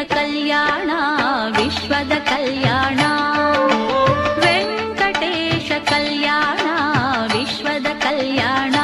ಕಲ್ಯಾಣ ವಿಶ್ವದ ಕಲ್ಯಾಣ ವೆಂಕಟೇಶ ಕಲ್ಯಾಣ ವಿಶ್ವದ ಕಲ್ಯಾಣ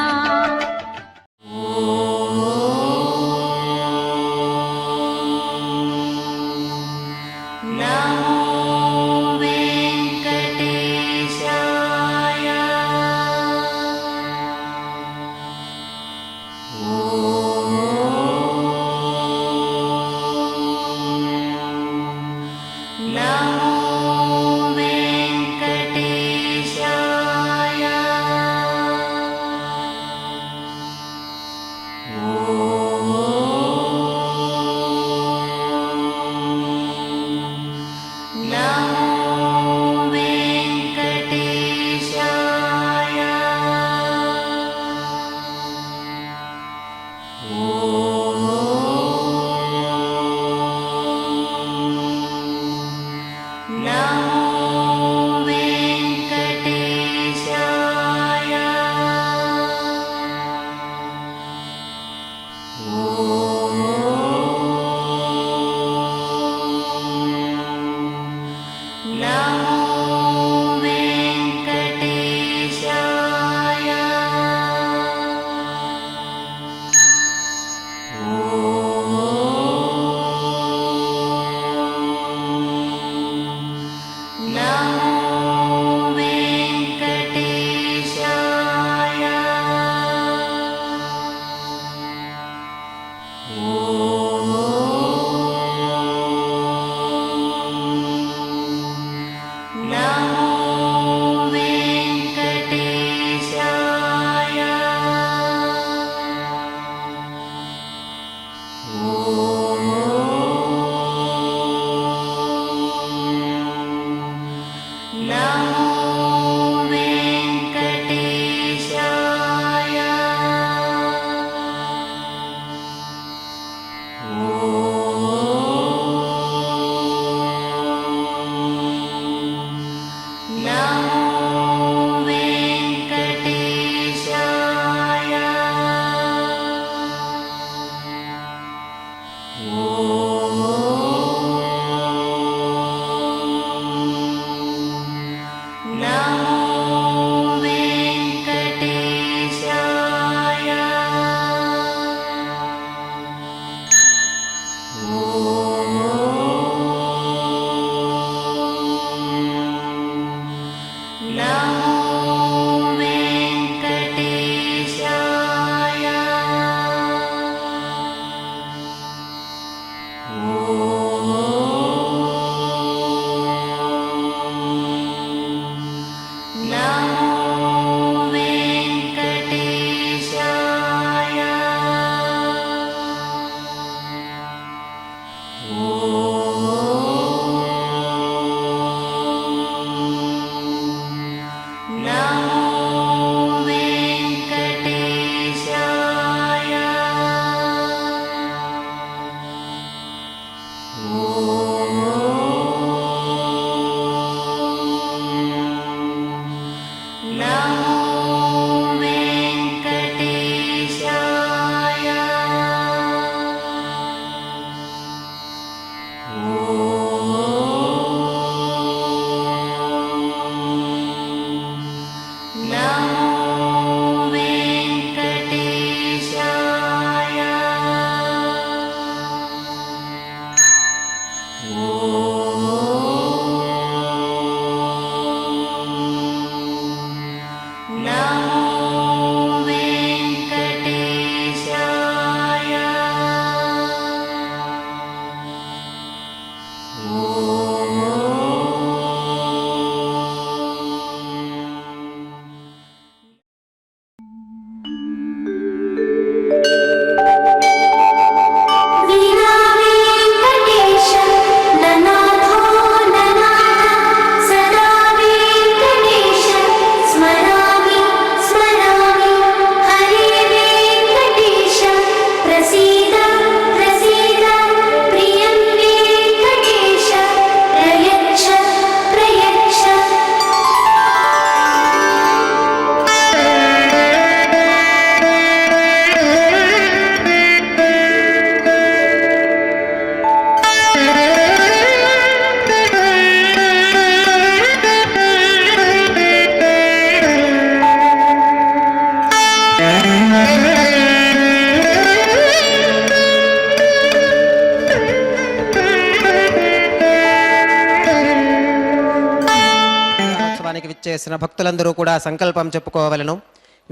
ఉత్సవానికి విచ్చేసిన భక్తులందరూ కూడా సంకల్పం చెప్పుకోవలను.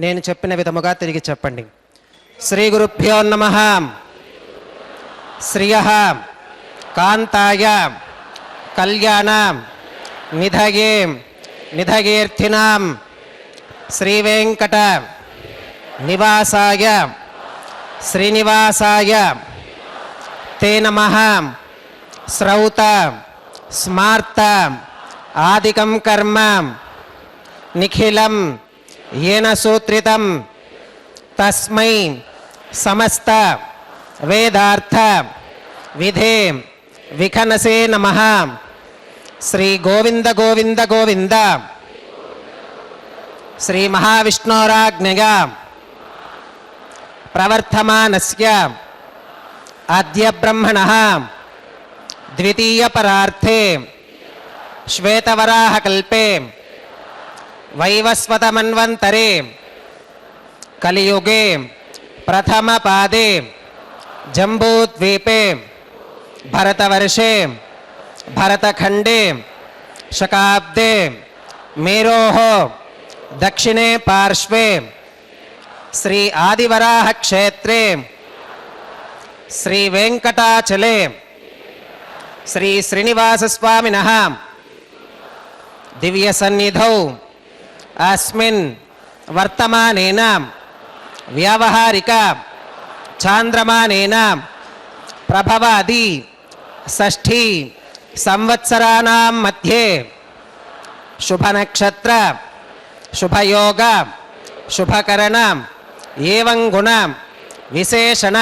నేను చెప్పిన విధముగా తిరిగి చెప్పండి. శ్రీ గురుభ్యో నమః. శ్రియః కాంతాయ కళ్యాణ నిధయే నిధయేర్థినాం శ్రీ వెంకట నివాసాయ శ్రీనివాసాయ తే నమః. శ్రౌత స్మార్త ఆదికం కర్మ నిఖిలం येन सूत्रितं तस्मै समस्त वेदार्थ विधे विखनसे नमः. श्री गोविंद गोविंद गोविंद श्री महाविष्णोराज्ञया प्रवर्तमानस्य अद्य ब्रह्मणः द्वितीय परार्थे श्वेतवराहकल्पे वैवस्वतमन्वन्तरे कलियुगे प्रथमपादे जम्बूद्वीपे भरतवर्षे भरतखण्डे शकाब्दे मेरोः दक्षिणे पार्श्वे श्री आदिवराहक्षेत्रे श्री वेंकटाचले श्री श्रीनिवासस्वामिनः दिव्यसन्निधौ अस्मिन् वर्तमानेन व्यावहारिक चान्द्रमानेन प्रभवादि षष्ठी संवत्सराणां मध्ये शुभनक्षत्र शुभयोग शुभकरण एवं गुण विशेषण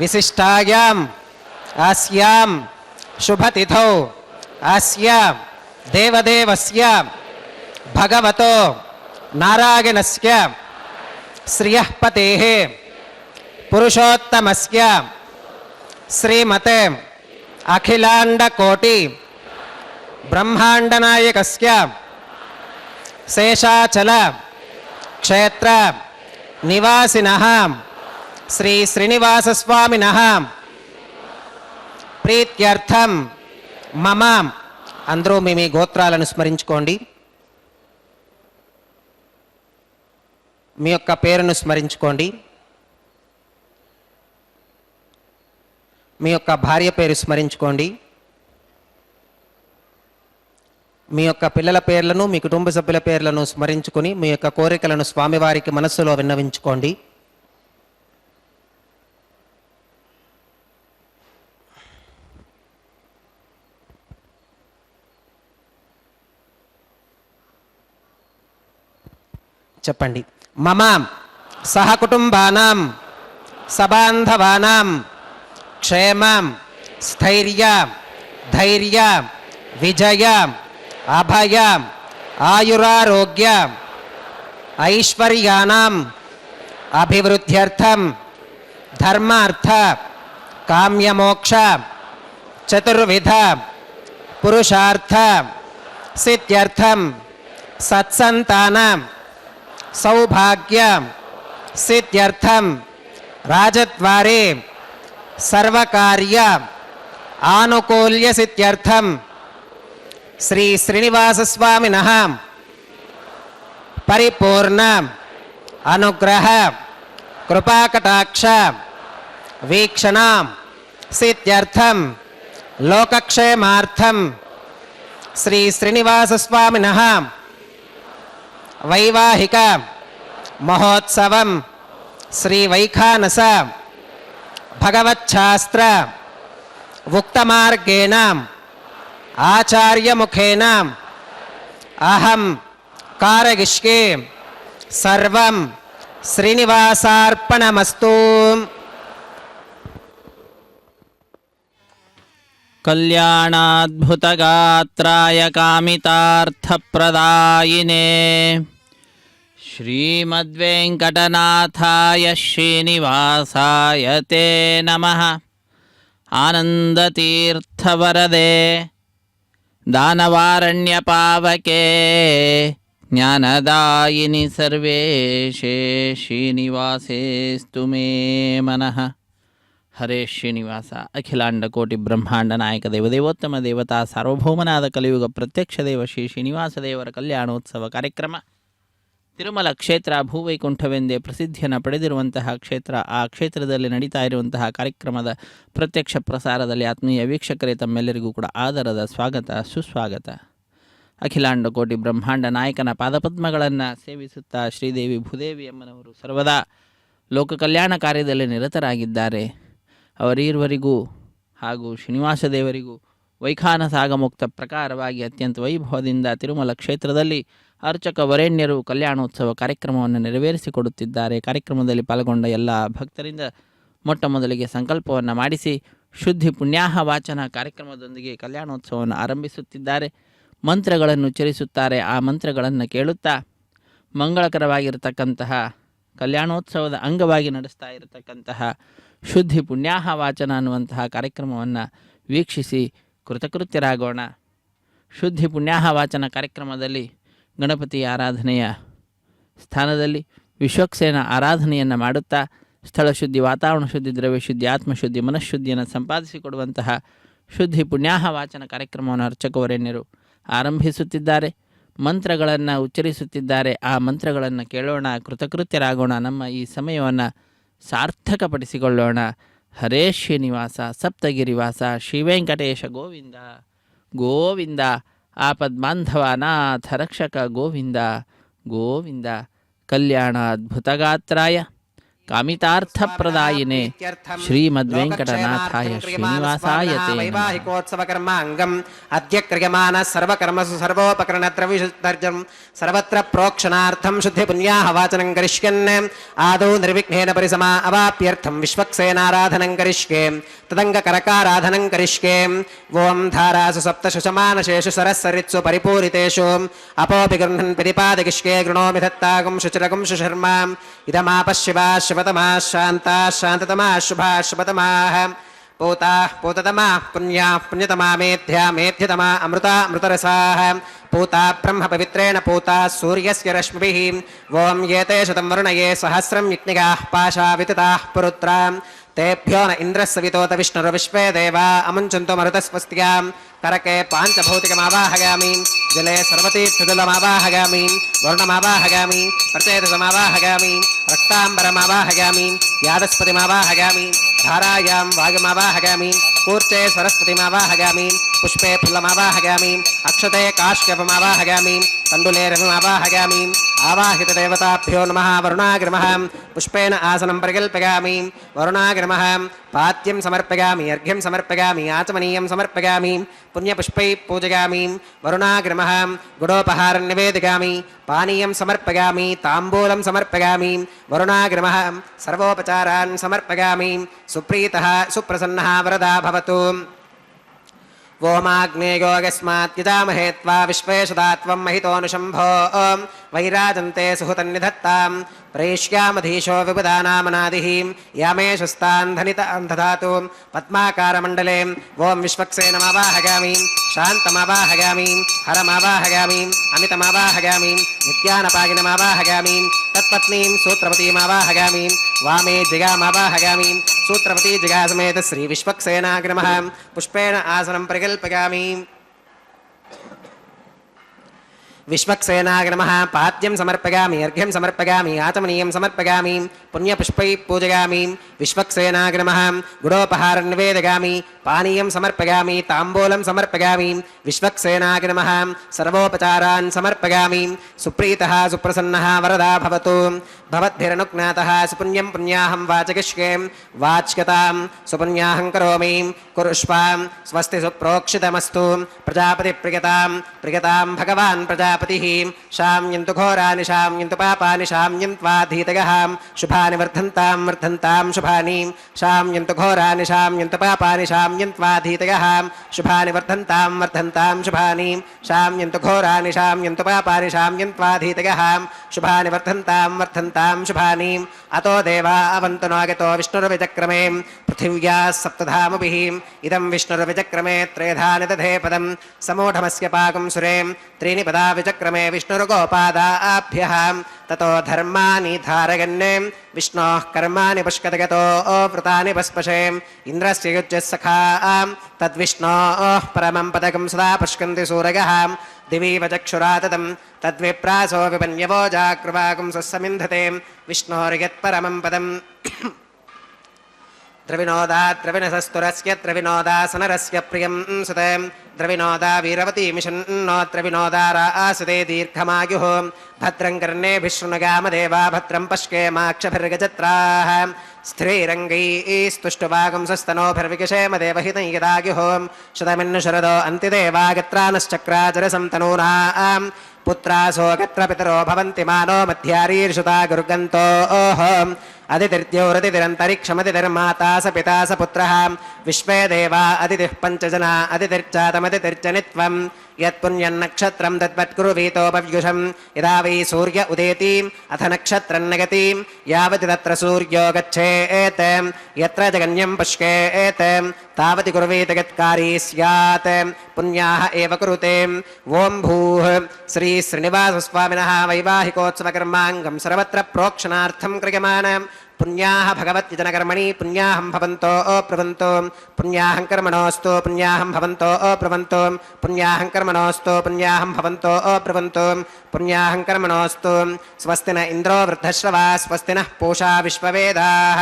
विशिष्टायाम् अस्यां शुभतिथौ अस्य देवदेवस्य भगवतो नारायणस्य श्रियः पतेः पुरुषोत्तमस्य श्रीमते अखिलाण्डकोटि ब्रह्माण्डनायकस्य शेषाचल क्षेत्र निवासिनः श्री श्रीनिवासस्वामिनः प्रीत्यर्थं मम అందరూ మీ గోత్రాలను స్మరించుకోండి. మీ యొక్క పేరును స్మరించుకోండి. మీ యొక్క భార్య పేరు స్మరించుకోండి. మీ యొక్క పిల్లల పేర్లను మీ కుటుంబ సభ్యుల పేర్లను స్మరించుకొని మీ యొక్క కోరికలను స్వామివారికి మనస్సులో విన్నవించుకోండి. చెప్పండి. మమ సహకుటుంబానాం సబాంధవానాం క్షేమం స్థైర్య ధైర్య విజయ అభయ ఆయురారోగ్య ఐశ్వర్యానాం అభివృద్ధ్యర్థం ధర్మార్థ కామ్యమోక్ష చతుర్విధ పురుషార్థ సిద్ధ్యర్థం సత్సంతానం सौभाग्य सिद्ध्यर्थम राजद्वारे सर्वकार्य आनुकूल्य सिद्ध्यर्थम श्री श्रीनिवासस्वामिनः परिपूर्ण अनुग्रह कृपाकटाक्ष वीक्षण सिद्ध्यर्थम लोकक्षेमार्थम श्री श्रीनिवासस्वामिनः वैवाहिक महोत्सवं श्री वैखानस भगवच्छास्त्र उक्तमार्गेण आचार्य मुखेन अहं कारयिष्ये सर्वं श्रीनिवासार्पणमस्तु. कल्याणाद्भुतगात्राय कामितार्थप्रदायिने श्रीमद्वेङ्कटनाथाय श्रीनिवासाय ते नमः. आनन्दतीर्थवरदे दानवारण्यपावके ಜ್ಞಾನದಾಯಿನಿ ಸರ್ವೇಶೇ ಶ್ರೀನಿವಾಸೇಸ್ತು ಮೇ ಮನಃ. ಹರೇ ಶ್ರೀನಿವಾಸ. ಅಖಿಲಾಂಡ ಕೋಟಿ ಬ್ರಹ್ಮಾಂಡ ನಾಯಕ ದೇವದೇವೋತ್ತಮ ದೇವತಾ ಸಾರ್ವಭೌಮನಾದ ಕಲಿಯುಗ ಪ್ರತ್ಯಕ್ಷ ದೇವ ಶ್ರೀ ಶ್ರೀನಿವಾಸ ದೇವರ ಕಲ್ಯಾಣೋತ್ಸವ ಕಾರ್ಯಕ್ರಮ ತಿರುಮಲ ಕ್ಷೇತ್ರ ಭೂವೈಕುಂಠವೆಂದೇ ಪ್ರಸಿದ್ಧಿಯನ್ನು ಪಡೆದಿರುವಂತಹ ಕ್ಷೇತ್ರ. ಆ ಕ್ಷೇತ್ರದಲ್ಲಿ ನಡೀತಾ ಇರುವಂತಹ ಕಾರ್ಯಕ್ರಮದ ಪ್ರತ್ಯಕ್ಷ ಪ್ರಸಾರದಲ್ಲಿ ಆತ್ಮೀಯ ವೀಕ್ಷಕರೇ ತಮ್ಮೆಲ್ಲರಿಗೂ ಕೂಡ ಆದರದ ಸ್ವಾಗತ ಸುಸ್ವಾಗತ. ಅಖಿಲಾಂಡ ಕೋಟಿ ಬ್ರಹ್ಮಾಂಡ ನಾಯಕನ ಪಾದಪದ್ಮಗಳನ್ನು ಸೇವಿಸುತ್ತಾ ಶ್ರೀದೇವಿ ಭೂದೇವಿ ಅಮ್ಮನವರು ಸರ್ವದಾ ಲೋಕ ಕಲ್ಯಾಣ ಕಾರ್ಯದಲ್ಲಿ ನಿರತರಾಗಿದ್ದಾರೆ. ಅವರೀರ್ವರಿಗೂ ಹಾಗೂ ಶ್ರೀನಿವಾಸ ದೇವರಿಗೂ ವೈಖಾನಸ ಆಗಮುಕ್ತ ಪ್ರಕಾರವಾಗಿ ಅತ್ಯಂತ ವೈಭವದಿಂದ ತಿರುಮಲ ಕ್ಷೇತ್ರದಲ್ಲಿ ಅರ್ಚಕ ವರೇಣ್ಯರು ಕಲ್ಯಾಣೋತ್ಸವ ಕಾರ್ಯಕ್ರಮವನ್ನು ನೆರವೇರಿಸಿಕೊಡುತ್ತಿದ್ದಾರೆ. ಕಾರ್ಯಕ್ರಮದಲ್ಲಿ ಪಾಲ್ಗೊಂಡ ಎಲ್ಲ ಭಕ್ತರಿಂದ ಮೊಟ್ಟ ಮೊದಲಿಗೆ ಸಂಕಲ್ಪವನ್ನು ಮಾಡಿಸಿ ಶುದ್ಧಿ ಪುಣ್ಯಾಹ ವಾಚನ ಕಾರ್ಯಕ್ರಮದೊಂದಿಗೆ ಕಲ್ಯಾಣೋತ್ಸವವನ್ನು ಆರಂಭಿಸುತ್ತಿದ್ದಾರೆ. ಮಂತ್ರಗಳನ್ನು ಉಚ್ಚರಿಸುತ್ತಾರೆ. ಆ ಮಂತ್ರಗಳನ್ನು ಕೇಳುತ್ತಾ ಮಂಗಳಕರವಾಗಿರತಕ್ಕಂತಹ ಕಲ್ಯಾಣೋತ್ಸವದ ಅಂಗವಾಗಿ ನಡೆಸ್ತಾ ಇರತಕ್ಕಂತಹ ಶುದ್ಧಿ ಪುಣ್ಯಾಹ ವಾಚನ ಅನ್ನುವಂತಹ ಕಾರ್ಯಕ್ರಮವನ್ನು ವೀಕ್ಷಿಸಿ ಕೃತಕೃತ್ಯರಾಗೋಣ. ಶುದ್ಧಿ ಪುಣ್ಯಾಹ ವಾಚನ ಕಾರ್ಯಕ್ರಮದಲ್ಲಿ ಗಣಪತಿ ಆರಾಧನೆಯ ಸ್ಥಾನದಲ್ಲಿ ವಿಶ್ವಕ್ಸೇನ ಆರಾಧನೆಯನ್ನು ಮಾಡುತ್ತಾ ಸ್ಥಳ ಶುದ್ಧಿ, ವಾತಾವರಣ ಶುದ್ಧಿ, ದ್ರವ್ಯ ಶುದ್ಧಿ, ಆತ್ಮಶುದ್ಧಿ, ಮನಃಶುದ್ಧಿಯನ್ನು ಸಂಪಾದಿಸಿಕೊಡುವಂತಹ ಶುದ್ಧಿ ಪುಣ್ಯಾಹ ವಾಚನ ಕಾರ್ಯಕ್ರಮವನ್ನು ಅರ್ಚಕವರೇಣ್ಯರು ಆರಂಭಿಸುತ್ತಿದ್ದಾರೆ. ಮಂತ್ರಗಳನ್ನು ಉಚ್ಚರಿಸುತ್ತಿದ್ದಾರೆ. ಆ ಮಂತ್ರಗಳನ್ನು ಕೇಳೋಣ, ಕೃತಕೃತ್ಯರಾಗೋಣ, ನಮ್ಮ ಈ ಸಮಯವನ್ನು ಸಾರ್ಥಕಪಡಿಸಿಕೊಳ್ಳೋಣ. ಹರೇ ಶ್ರೀನಿವಾಸ ಸಪ್ತಗಿರಿವಾಸ ಶ್ರೀ ವೆಂಕಟೇಶ ಗೋವಿಂದ ಗೋವಿಂದ. ಆಪದ್ಬಾಂಧವ ನಾಥ ರಕ್ಷಕ ಗೋವಿಂದ ಗೋವಿಂದ. ಕಲ್ಯಾಣ ಅದ್ಭುತಗಾತ್ರಾಯ ಕಾಮಿತಾರ್ಥಪ್ರದಾಯಿನೇ ಶ್ರೀಮದ್ವೆಂಕಟನಾಥಾಯ ಶ್ರೀನಿವಾಸಾಯ ತೇ ವೈವಾಹಿಕೋತ್ಸವಕರ್ಮಾಂಗಂ ಅದ್ಯ ಕ್ರಿಯಮಾನ ಸರ್ವಕರ್ಮಸು ಸರ್ವೋಪಕರಣತ್ರವಿಶುದ್ಧರ್ಜಂ ಸರ್ವತ್ರ ಪ್ರೋಕ್ಷಣಾರ್ಥಂ ಶುದ್ಧಿ ಪುಣ್ಯಾಹ ವಾಚನಂ ಕರಿಷ್ಯನ್ ಆದೌ ನಿರ್ವಿಘ್ನೇನ ಪರಿಸಮಾ ಅವಾಪ್ಯರ್ಥಂ ವಿಶ್ವಕ್ಸೇನಾರಾಧನಂ ಕರಿಷ್ಯೆ ತದಂಗಕರಕಾರಾಧನಂ ಕರಿಷ್ಯೆ. ಓಂ ಧಾರಾಸು ಸಪ್ತಶುಶಮಾನಶೇಷು ಸರಸ್ಸರಿತ್ಸು ಪರಿಪೂರಿತೇಷು ಅಪೋಪಿ ಗೃಹನ್ ಪ್ರತಿಪಾದಕಿಷ್ಯೆ ಗೃಣೋಮಿ ದತ್ತಾಗಂ ಶುಚಿರಗಂ ಶುಶರ್ಮಾ ಇದಮಾಪಶಿವಾ ಶಿವತಮಾ ಶಾಂತಾ ಶಾಂತತಮಾ ಶುಭಾ ಶುಭತಮಾಃ ಪೂತಾ ಪೂತತಮಾ ಪುಣ್ಯಾ ಪುಣ್ಯತಮಾ ಮೇಧ್ಯಾ ಮೇಧ್ಯತಮಾ ಅಮೃತಾ ಅಮೃತರಸಾಃ ಪೂತಾ ಬ್ರಹ್ಮ ಪವಿತ್ರೇಣ ಪೂತಾ ಸೂರ್ಯಸ್ಯ ರಶ್ಮಿಭಿಃ. ಓಂ ಏತೆ ಶತಂ ವರುಣಯೇ ಸಹಸ್ರಂ ಯಜ್ಞಿಗಾಃ ಪಾಶಾ ವಿತತಾಃ ಪುರುತ್ರಾಂ ತೇಭ್ಯೋ ನ ಇಂದ್ರಸ್ಸವಿತೋತ ವಿಷ್ಣುರು ವಿಶ್ವೇ ದೇವಾ ಅಮುಂಚಂತು ಮರುತಸ್ವಸ್ತ್ಯಾಂ. ಕರಕೆ ಪಾಂಚಭೌತಿಕಮಾವಾಹಯಾಮಿ, ಜಲೆ ಸರ್ವತೀರ್ಥಜಲಮಾವಾಹಯಾಮಿ, ವರ್ಣಮಾವಾಹಯಾಮಿ, ಪ್ರಚೇತಸಮಾವಾಹಯಾಮಿ, ರಕ್ತಾಂಬರಮಾವಾಹಯಾಮಿ, ಯಾದಸ್ಪತಿಮಾವಾಹಯಾಮಿ, ಧಾರಾಯಾಂ ವಾಯುಮಾವಾಹಯಾಮಿ, ಕೂರ್ಚೆ ಸರಸ್ವತಿಮಾವಾಹಯಾಮಿ, ಪುಷ್ಪೆ ಫುಲ್ಲಮಾವಾಹಯಾಮಿ, ಅಕ್ಷತೆ ಕಾಶ್ಯಪಮಾವಾಹಯಾಮಿ, ತಂಡುಲೆ ರವಿಮಾವಾಹಯಾಮಿ. ಆವಾಹಿತ ದೇವತಾಭ್ಯೋ ನಮಃ. ವರುಣಾಗ್ರಮಃ ಪುಷ್ಪೇನ ಆಸನಂ ಪರಿಕಲ್ಪಯಾಮಿ. ವರುಣಾಗ್ರಮಃ ಪಾತ್ಯಂ ಸಮರ್ಪಯಾಮಿ, ಅರ್ಘ್ಯಂ ಸಮರ್ಪಯಾಮಿ, ಆಚಮನೀಯಂ ಸಮರ್ಪಯಾಮಿ, ಪುಣ್ಯಪುಷ್ಪೈ ಪೂಜಯಾಮಿ. ವರುಣಾಗ್ರಮಃ ಗುಡೋಪಹಾರಂ ನಿವೇದಯಾಮಿ, ಪಾನೀಯಂ ಸಮರ್ಪಯಾಮಿ, ತಾಂಬೂಲಂ ಸಮರ್ಪಯಾಮಿ. ವರುಣಾಗ್ರಮಃ ಸರ್ವೋಪಚಾರಾನ್ ಸಮರ್ಪಯಾಮಿ. ಸುಪ್ರೀತಃ ಸುಪ್ರಸನ್ನಃ ವರದಾ ಭವತು. ಓಮಾಗ್ನೇಯೋಗಸ್ಮಾತ್ ಯಜಾಮಹೇ ತ್ವಾ ವಿಶ್ವೇಶದಾತ್ವಂ ಮಹಿತೋನುಶಂಭೋ ವೈರಾಜಂತೆ ಸುಹುತನ್ನಿಧತ್ತಾಂ. ಪ್ರೇಷ್ಯಾಮಧೀಶೋ ವಿಬುಧಾನಾಮನಾದಿಃ ಯಾಮೇಶಸ್ತಾನ್ ಧನಿತಾನ್ ದಧಾತು. ಪದ್ಮಾಕಾರಮಂಡಲೆ ಓಂ ವಿಶ್ವಕ್ಸೇನಮಾವಾಹಯಾಮಿ, ಶಾಂತಮಾವಾಹಯಾಮಿ, ಹರಮಾವಾಹಯಾಮಿ, ಅಮಿತಮಾವಾಹಯಾಮಿ, ನಿತ್ಯಾನಪಾಗಿನಮಾವಾಹಯಾಮಿ, ತತ್ಪತ್ನೀಂ ಸೂತ್ರವತೀಮಾವಾಹಯಾಮಿ, ವಾಮೇ ಜಿಗಾಮಾವಾಹಯಾಮಿ, ಸೂತ್ರವತಿ ಜಿಗಾ ಸಮೇತ ಶ್ರೀ ವಿಶ್ವಕ್ಸೇನಾಗ್ರಮಃ ಪುಷ್ಪೇಣ ಆಸನಂ ಪರಿಕಲ್ಪಯಾಮಿ. ವಿಶ್ವಕ್ಸೇನಾಗ್ರಮಃ ಪಾದ್ಯಂ ಸಮರ್ಪಯಾಮಿ, ಅರ್ಘ್ಯಂ ಸಮರ್ಪಯಾಮಿ, ಆಚಮನೀಯಂ ಸಮರ್ಪಯಾಮಿ, ಪುಣ್ಯಪುಷ್ಪೈ ಪೂಜಯಾಮಿ. ವಿಶ್ವಕ್ಸೇನಾಗ್ರಮಃ ಗುಡೋಪಹಾರಂ ನಿವೇದಯಾಮಿ, ಪಾನೀಯಂ ಸಮರ್ಪಯಾಮಿ, ತಾಂಬೂಲಂ ಸಮರ್ಪಯಾಮಿ. ವಿಶ್ವಕ್ಸೇನಾಗ್ರಮಃ ಸರ್ವೋಪಚಾರಾನ್ ಸಮರ್ಪಯಾಮಿ. ಸುಪ್ರೀತಃ ಸುಪ್ರಸನ್ನಃ ವರದಾ ಭವತು. ಭವದ್ಭಿರನುಜ್ಞಾತಃ ಸುಪುಣ್ಯಂ ಪುಣ್ಯಾಹಂ ವಾಚಯಿಷ್ಯೆ. ವಾಚ್ಯತಾಂ ಸುಪುಣ್ಯಾಹಂ ಕರೋಮಿ. ಕುರುಷ್ವಾಂ ಸ್ವಸ್ತಿ ಸುಪ್ರೋಕ್ಷಿತಮಸ್ತು. ಪ್ರಜಾಪತಿ ಪ್ರಿಯತಾಂ ಪ್ರಿಯತಾಂ ಭಗವಾನ್ ಪ್ರಜಾಪತಿಃ. ಶಾಮ್ಯಂತು ಘೋರಾನಿ ಶಾಮ್ಯಂತು ಪಾಪಾನಿ ಶಾಮ್ಯಂತ್ವಾ ಧೀತಯಃ. ಶುಭಾನಿ ವರ್ಧಂತಾಂ ವರ್ಧಂತಾಂ ಶುಭಾನಿ. ಶಾಮ್ಯಂತು ಘೋರಾನಿ ಶಾಮ್ಯಂತು ಪಾಪಾನಿ ಶಾಮ್ಯಂತ್ವಾ ಧೀತಯಃ. ಶುಭಾನಿ ವರ್ಧಂತಾಂ ವರ್ಧಂತಾಂ ಶುಭಾನಿ. ಶಾಮ್ಯಂತು ಘೋರಾನಿ ಶಾಮ್ಯಂತು ಪಾಪಾನಿ ಶಾಮ್ಯಂತ್ವಾ ಧೀತಯಃ. ಶುಭಾನಿ ವರ್ಧಂತಾಂ ವರ್ಧಂತಾಂ ಶುಭಾನಿ. ಅತೋ ದೇವಾ ಅವಂತು ನಾಗತೋ ವಿಷ್ಣುರ್ವಿಚಕ್ರಮೇ ಪೃಥಿವ್ಯಾ ಸಪ್ತಧಾಮಭಿಃ. ಇದಂ ವಿಷ್ಣುರ್ವಿಚಕ್ರಮೇ ತ್ರೇಧಾನಿ ದಧೇ ಪದಂ. ಸಮೂಢಮಸ್ಯ ಪಾಕಂ ಸುರೇ ತ್ರೀಣಿ ಪದಾ ವಿಚ चक्रमे विष्णुर्गोपादाभ्यः ततो धर्माणि धारयन् विष्णोः कर्माणि पुष्कतगतो वृतानि पस्पशे इन्द्रस्य युज्यः सखा तद्विष्णोः परमं पदकं सदा पुष्कन्ति सूरयः दिवीव चक्षुरा ततं तद्विप्रासो विपन्यवो जाग्रवागुं सस्समिन्धते विष्णोर्यत्परमं पदम् द्रविनोदा द्रविणसस्तुरस्य द्रविनोदासनरस्य प्रियं सुते द्रविनोदा वीरवती मिषन्नो द्रविनोदा रासते दीर्घमायुः भद्रं कर्णेभिः शृणुगामदेवा भद्रं पश्येमाक्षभिर्गजत्राः स्थिरैरङ्गैस्तुष्टुवागुंसस्तनोभिर्विकषेम देवहितं यदायुः शतमिन्नु शरदो अन्तिदेवागत्रानश्चक्राजरसं तनूनां पुत्रासो गत्र पितरो भवन्ति मानो मध्यारीर्षुता गुर्गन्तोः अदितिर्द्योरतिरन्तरिक्षमतिर्माता स पिता स पुत्रः विश्वे देवा अदितिः पञ्चजना अदितिर्जातमदितिर्जनित्वं यत्पुण्यन्नक्षत्रं तद्वत्कुरुवीतोपव्युषं यदा वै सूर्य उदेति अथ नक्षत्रं नगति यावति तत्र सूर्यो गच्छेत् यत्र जगन्यं पुष्केत् तावति कुर्वीत यत्कारी स्यात् पुण्याः एव कुरुते ॐ भूः श्री श्रीनिवासस्वामिनः वैवाहिकोत्सवकर्माङ्गं सर्वत्र प्रोक्षणार्थं क्रियमाण पुण्याः भगवत्यजनकर्मणि पुण्याहं भवन्तो प्रवन्तो पुण्याहं कर्मणोऽस्तु पुण्याहं भवन्तो प्रवन्तो पुण्याहं कर्मणोऽस्तु पुण्याहं भवन्तो प्रवन्तो पुण्याहं कर्मणोऽस्तु स्वस्ति न इन्द्रो वृद्धश्रवा स्वस्ति नः पूषा विश्ववेदाः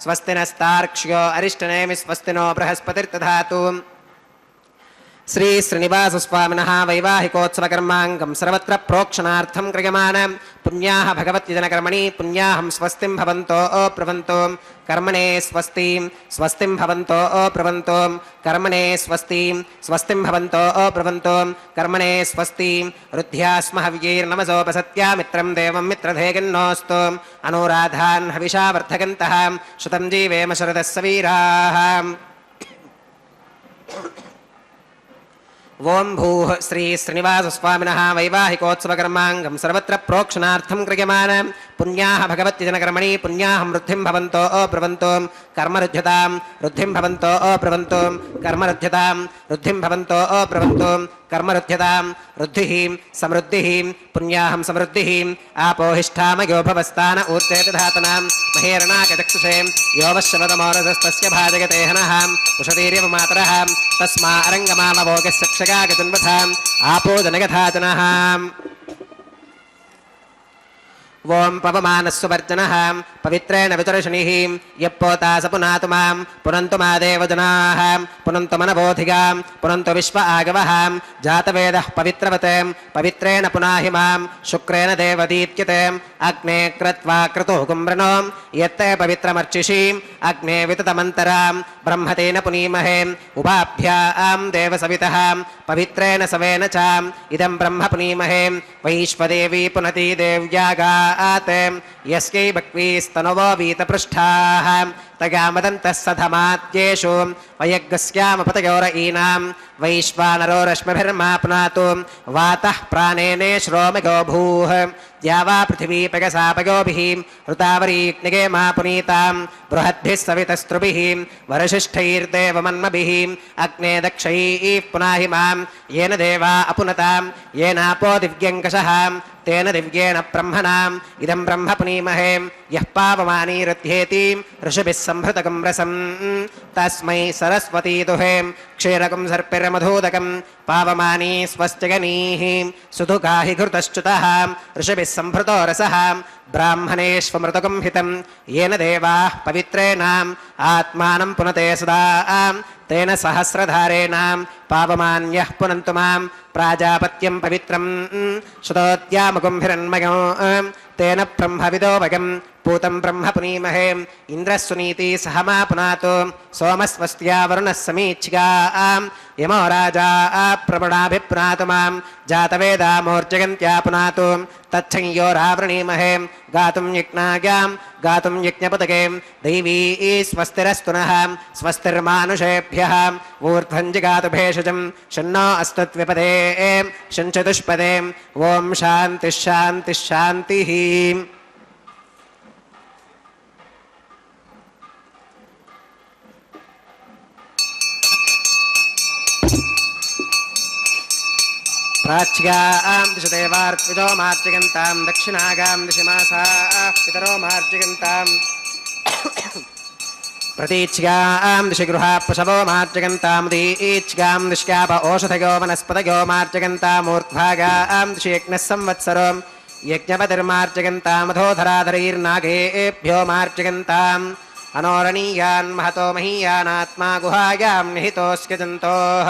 स्वस्ति नस्तार्क्ष्यो अरिष्टनेमि स्वस्ति नो बृहस्पतिर्दधातु श्री श्रीनिवासस्वामिनः वैवाहिकोत्सवकर्माङ्गं सर्वत्र प्रोक्षणार्थं क्रियमाण पुण्याः भगवत्यजनकर्मणि पुण्याहं स्वस्तिं भवन्तो प्रवन्तो कर्मणे स्वस्ति स्वस्तिं भवन्तो प्रवन्तो कर्मणे स्वस्ति स्वस्तिं भवन्तो प्रवन्तो कर्मणे स्वस्ति रुद्ध्यास्म हव्यैर्नमसोपसत्यामित्रं देवं मित्रधेगिन्नोऽस्तु अनुराधान् हविषा वर्धगन्तः श्रुतं जीवेम शरदः सवीराः ओं भूः श्री श्रीनिवासस्वामिनः वैवाहिकोत्सवकर्माङ्गं सर्वत्र प्रोक्षणार्थं क्रियमाण पुण्याः भगवत्यजनकर्मणि पुण्याहं वृद्धिं भवन्तो प्रवन्तो कर्मरुध्यतां वृद्धिं भवन्तो प्रवन्तो कर्मरुध्यतां वृद्धिं भवन्तो प्रवन्तो कर्मरुध्यतां वृद्धिः समृद्धिः पुण्याहं समृद्धिः आपोहिष्ठामयो भवस्तान ऊर्ते दधातनां महेरणाकचक्षुषे योवश्यवतमोरसस्तस्य भाजयते हनः उषतीर्यवमातरः तस्मा अरङ्गमामवोगस्य क्षगागजन्वथाम् आपो जनगथाजनः ओं पवमानस्ववर्जनः पवित्रेण वितर्षणिः यप्पोता स पुनातु मां पुनन्तु मा देवजनाः पुनन्तु मनबोधिगां पुनन्तु विश्व आगवः जातवेदः पवित्रवते पवित्रेण पुनाहि मां शुक्रेण देवदीत्यते अग्ने कृत्वा क्रतुः कुम्भृणो यत्ते पवित्रमर्चिषि अग्ने विततमन्तरां ब्रह्मतेन पुनीमहे उभाभ्यां देवसवितः पवित्रेण सवेन च इदं ब्रह्म पुनीमहे वैश्वदेवी पुनति देव्यागा यस्यै बक्वीस्तनवो वीतपृष्ठाः तगामदन्तः सधमात्येषु वयग्स्यामपतयोरयीनां वैश्वानरो रश्मिभिर्मा पुनातु वातः प्राणेने श्रोमगो भूः द्यावा पृथिवी पयसापयोभिः ऋतावरीग्निगे मा पुनीतां बृहद्भिः सवितस्त्रुभिः वरशिष्ठैर्देवमन्मभिः अग्ने दक्षैः पुनाहि मां येन देवा अपुनतां येनापो दिव्यङ्कषः तेन दिव्येन ब्रह्मणाम् इदं ब्रह्म पुनीमहे यः पावमानीरथ्येति ऋषिभिः संभृतकं रसं तस्मै सरस्वती दुहे क्षीरकं सर्पिर्मधूदकं पावमानी स्वस्त्यगनीः सुधुगाहि घृतश्च्युतः ऋषिभिः संभृतो रसः ब्राह्मणेष्वमृतकं हितं येन देवाः पवित्रेणाम् आत्मानं पुनते सदा तेन सहस्रधारेण पावमान्यः पुनन्तु मां प्राजापत्यं पवित्रं श्रुतोद्यामकुम्भिरन्मयो तेन ब्रह्मविदो वयं पूतं ब्रह्म पुनीमहे इन्द्रः सुनीति सह मा पुनातु सोमस्वस्त्या वरुणः समीच्यां यमो राजा प्रवणाभिप्रातु मां जातवेदामोर्जगन्त्या पुनातु तच्छंयोरावृणीमहे गातुं यज्ञायां गातुं यज्ञपदके दैवी स्वस्तिरस्तु नः स्वस्तिर्मानुषेभ्यः ऊर्ध्वं जिगातु भेषजं शन्नो अस्तुत्विपदे शञ्चतुष्पदे ॐ शान्तिः शान्तिः शान्तिः प्राच्यां दिशि देवार्त्विजो मार्जयन्तां दक्षिणागां दिशि मासाः पितरो मार्जयन्ताम् प्रतीच्यां दिशि गृहा पशवो मार्जयन्तामुदीच्यां दिश्याप ओषधयो वनस्पतयो मार्जयन्तामूर्ध्भागां दिशि यज्ञः संवत्सरो यज्ञपतिर्मार्जयन्तामधोधराधरैर्नागेभ्यो मार्जयन्ताम् अनोरणीयान् महतो महीयानात्मा गुहायां निहितोऽस्ति जन्तोः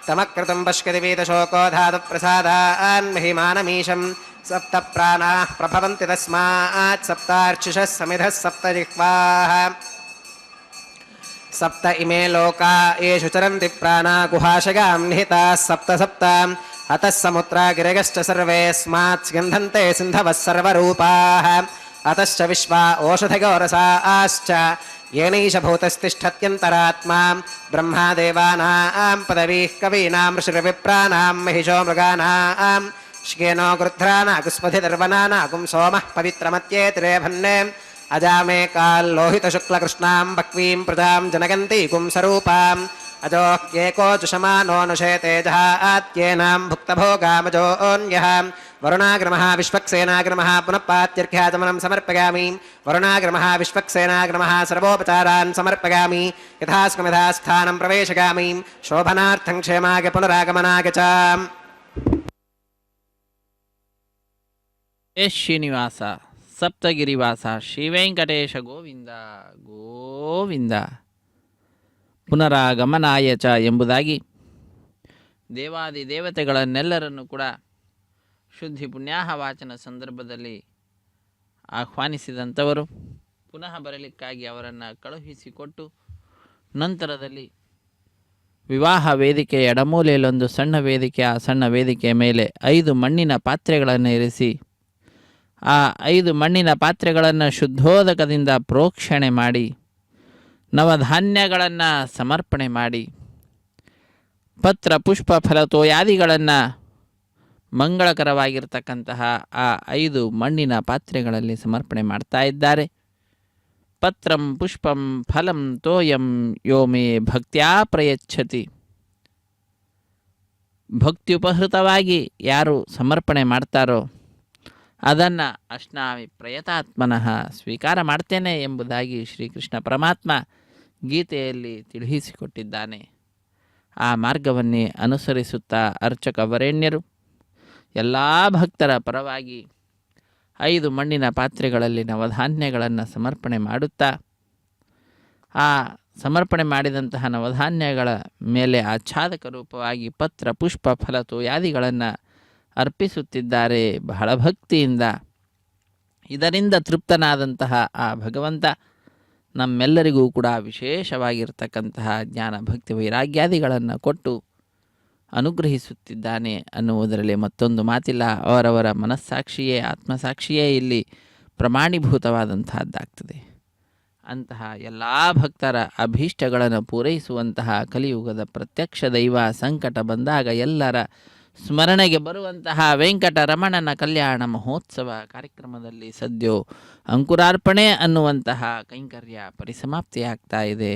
तमकृतं पश्यति वेदशोको धातुप्रसादान् महिमानमीशं सप्त प्राणाः प्रभवन्ति तस्मात् सप्तार्चिषः समिधः सप्तजिह्वाः सप्त इमे लोका येषु चरन्ति प्राणा गुहाशयां निहिताः सप्त सप्त अतः समुद्रा गिरगश्च सर्वेऽस्मात् स्यन्धन्ते सिन्धवः सर्वरूपाः अतश्च विश्वा ओषधयो रसाश्च येनैष भूतस्तिष्ठत्यन्तरात्मा ब्रह्मा देवानां पदवीः कवीनां ऋषिर्विप्राणां महिषो मृगाणां श्येनो गृध्रानाकुस्पथिर्वनानाकुं सोमः पवित्रमत्येतिरेभन्ने अजामे काल्लोहितशुक्लकृष्णां बह्वीं प्रजां जनगन्ती कुंसरूपाम् अजोह्येको जुषमानो नुषेते जहात्येनां भुक्तभोगामजोऽन्यः वरुणाग्रमः विश्वक्सेनाग्रमः पुनः पात्यर्घ्याचमनं समर्पयामि वरुणाग्रमः विश्वक्सेनाग्रमः सर्वोपचारान् समर्पयामि यथास्कमिधा स्थानं प्रवेशयामि शोभनार्थं क्षेमाय पुनरागमनाय च ಶ್ರೀನಿವಾಸ ಸಪ್ತಗಿರಿವಾಸ ಶ್ರೀವೆಂಕಟೇಶ ಗೋವಿಂದ ಗೋವಿಂದ ಪುನರಾಗಮನಾಯ ಚ ಎಂಬುದಾಗಿ ದೇವಾದಿ ದೇವತೆಗಳನ್ನೆಲ್ಲರನ್ನು ಕೂಡ ಶುದ್ಧಿ ಪುಣ್ಯಾಹ ವಾಚನ ಸಂದರ್ಭದಲ್ಲಿ ಆಹ್ವಾನಿಸಿದಂಥವರು ಪುನಃ ಬರಲಿಕ್ಕಾಗಿ ಅವರನ್ನು ಕಳುಹಿಸಿಕೊಟ್ಟು ನಂತರದಲ್ಲಿ ವಿವಾಹ ವೇದಿಕೆಯ ಎಡಮೂಲೆಯಲ್ಲೊಂದು ಸಣ್ಣ ವೇದಿಕೆ, ಆ ಸಣ್ಣ ವೇದಿಕೆಯ ಮೇಲೆ 5 ಮಣ್ಣಿನ ಪಾತ್ರೆಗಳನ್ನು ಇರಿಸಿ ಆ 5 ಮಣ್ಣಿನ ಪಾತ್ರೆಗಳನ್ನು ಶುದ್ಧೋದಕದಿಂದ ಪ್ರೋಕ್ಷಣೆ ಮಾಡಿ ನವಧಾನ್ಯಗಳನ್ನು ಸಮರ್ಪಣೆ ಮಾಡಿ ಪತ್ರ ಪುಷ್ಪ ಫಲತೋಯಾದಿಗಳನ್ನು ಮಂಗಳಕರವಾಗಿರ್ತಕ್ಕಂತಹ ಆ 5 ಮಣ್ಣಿನ ಪಾತ್ರೆಗಳಲ್ಲಿ ಸಮರ್ಪಣೆ ಮಾಡ್ತಾ ಇದ್ದಾರೆ. ಪತ್ರಂ ಪುಷ್ಪಂ ಫಲಂ ತೋಯಂ ಯೋ ಮೇ ಭಕ್ತ್ಯಾ ಪ್ರಯಚ್ಛತಿ. ಭಕ್ತ್ಯುಪಹೃತವಾಗಿ ಯಾರು ಸಮರ್ಪಣೆ ಮಾಡ್ತಾರೋ ಅದನ್ನು ಅಶ್ನಾಮಿ ಪ್ರಯತಾತ್ಮನಃ ಸ್ವೀಕಾರ ಮಾಡ್ತೇನೆ ಎಂಬುದಾಗಿ ಶ್ರೀಕೃಷ್ಣ ಪರಮಾತ್ಮ ಗೀತೆಯಲ್ಲಿ ತಿಳಿಸಿಕೊಟ್ಟಿದ್ದಾನೆ. ಆ ಮಾರ್ಗವನ್ನೇ ಅನುಸರಿಸುತ್ತಾ ಅರ್ಚಕ ವರೇಣ್ಯರು ಎಲ್ಲ ಭಕ್ತರ ಪರವಾಗಿ 5 ಮಣ್ಣಿನ ಪಾತ್ರೆಗಳಲ್ಲಿ ನವಧಾನ್ಯಗಳನ್ನು ಸಮರ್ಪಣೆ ಮಾಡುತ್ತಾ ಆ ಸಮರ್ಪಣೆ ಮಾಡಿದಂತಹ ನವಧಾನ್ಯಗಳ ಮೇಲೆ ಆಚ್ಛಾದಕ ರೂಪವಾಗಿ ಪತ್ರ ಪುಷ್ಪ ಫಲತೋಯಾದಿಗಳನ್ನು ಅರ್ಪಿಸುತ್ತಿದ್ದಾರೆ ಬಹಳ ಭಕ್ತಿಯಿಂದ. ಇದರಿಂದ ತೃಪ್ತನಾದಂತಹ ಆ ಭಗವಂತ ನಮ್ಮೆಲ್ಲರಿಗೂ ಕೂಡ ವಿಶೇಷವಾಗಿರ್ತಕ್ಕಂತಹ ಜ್ಞಾನ ಭಕ್ತಿ ವೈರಾಗ್ಯಾದಿಗಳನ್ನು ಕೊಟ್ಟು ಅನುಗ್ರಹಿಸುತ್ತಿದ್ದಾನೆ ಅನ್ನುವುದರಲ್ಲಿ ಮತ್ತೊಂದು ಮಾತಿಲ್ಲ. ಅವರವರ ಮನಸ್ಸಾಕ್ಷಿಯೇ ಆತ್ಮಸಾಕ್ಷಿಯೇ ಇಲ್ಲಿ ಪ್ರಮಾಣೀಭೂತವಾದಂತಹದ್ದಾಗ್ತದೆ. ಅಂತಹ ಎಲ್ಲ ಭಕ್ತರ ಅಭೀಷ್ಟಗಳನ್ನು ಪೂರೈಸುವಂತಹ ಕಲಿಯುಗದ ಪ್ರತ್ಯಕ್ಷ ದೈವ ಸಂಕಟ ಬಂದಾಗ ಎಲ್ಲರ ಸ್ಮರಣೆಗೆ ಬರುವಂತಹ ವೆಂಕಟರಮಣನ ಕಲ್ಯಾಣ ಮಹೋತ್ಸವ ಕಾರ್ಯಕ್ರಮದಲ್ಲಿ ಸದ್ಯೋ ಅಂಕುರಾರ್ಪಣೆ ಅನ್ನುವಂತಹ ಕೈಂಕರ್ಯ ಪರಿಸಮಾಪ್ತಿಯಾಗ್ತಾ ಇದೆ.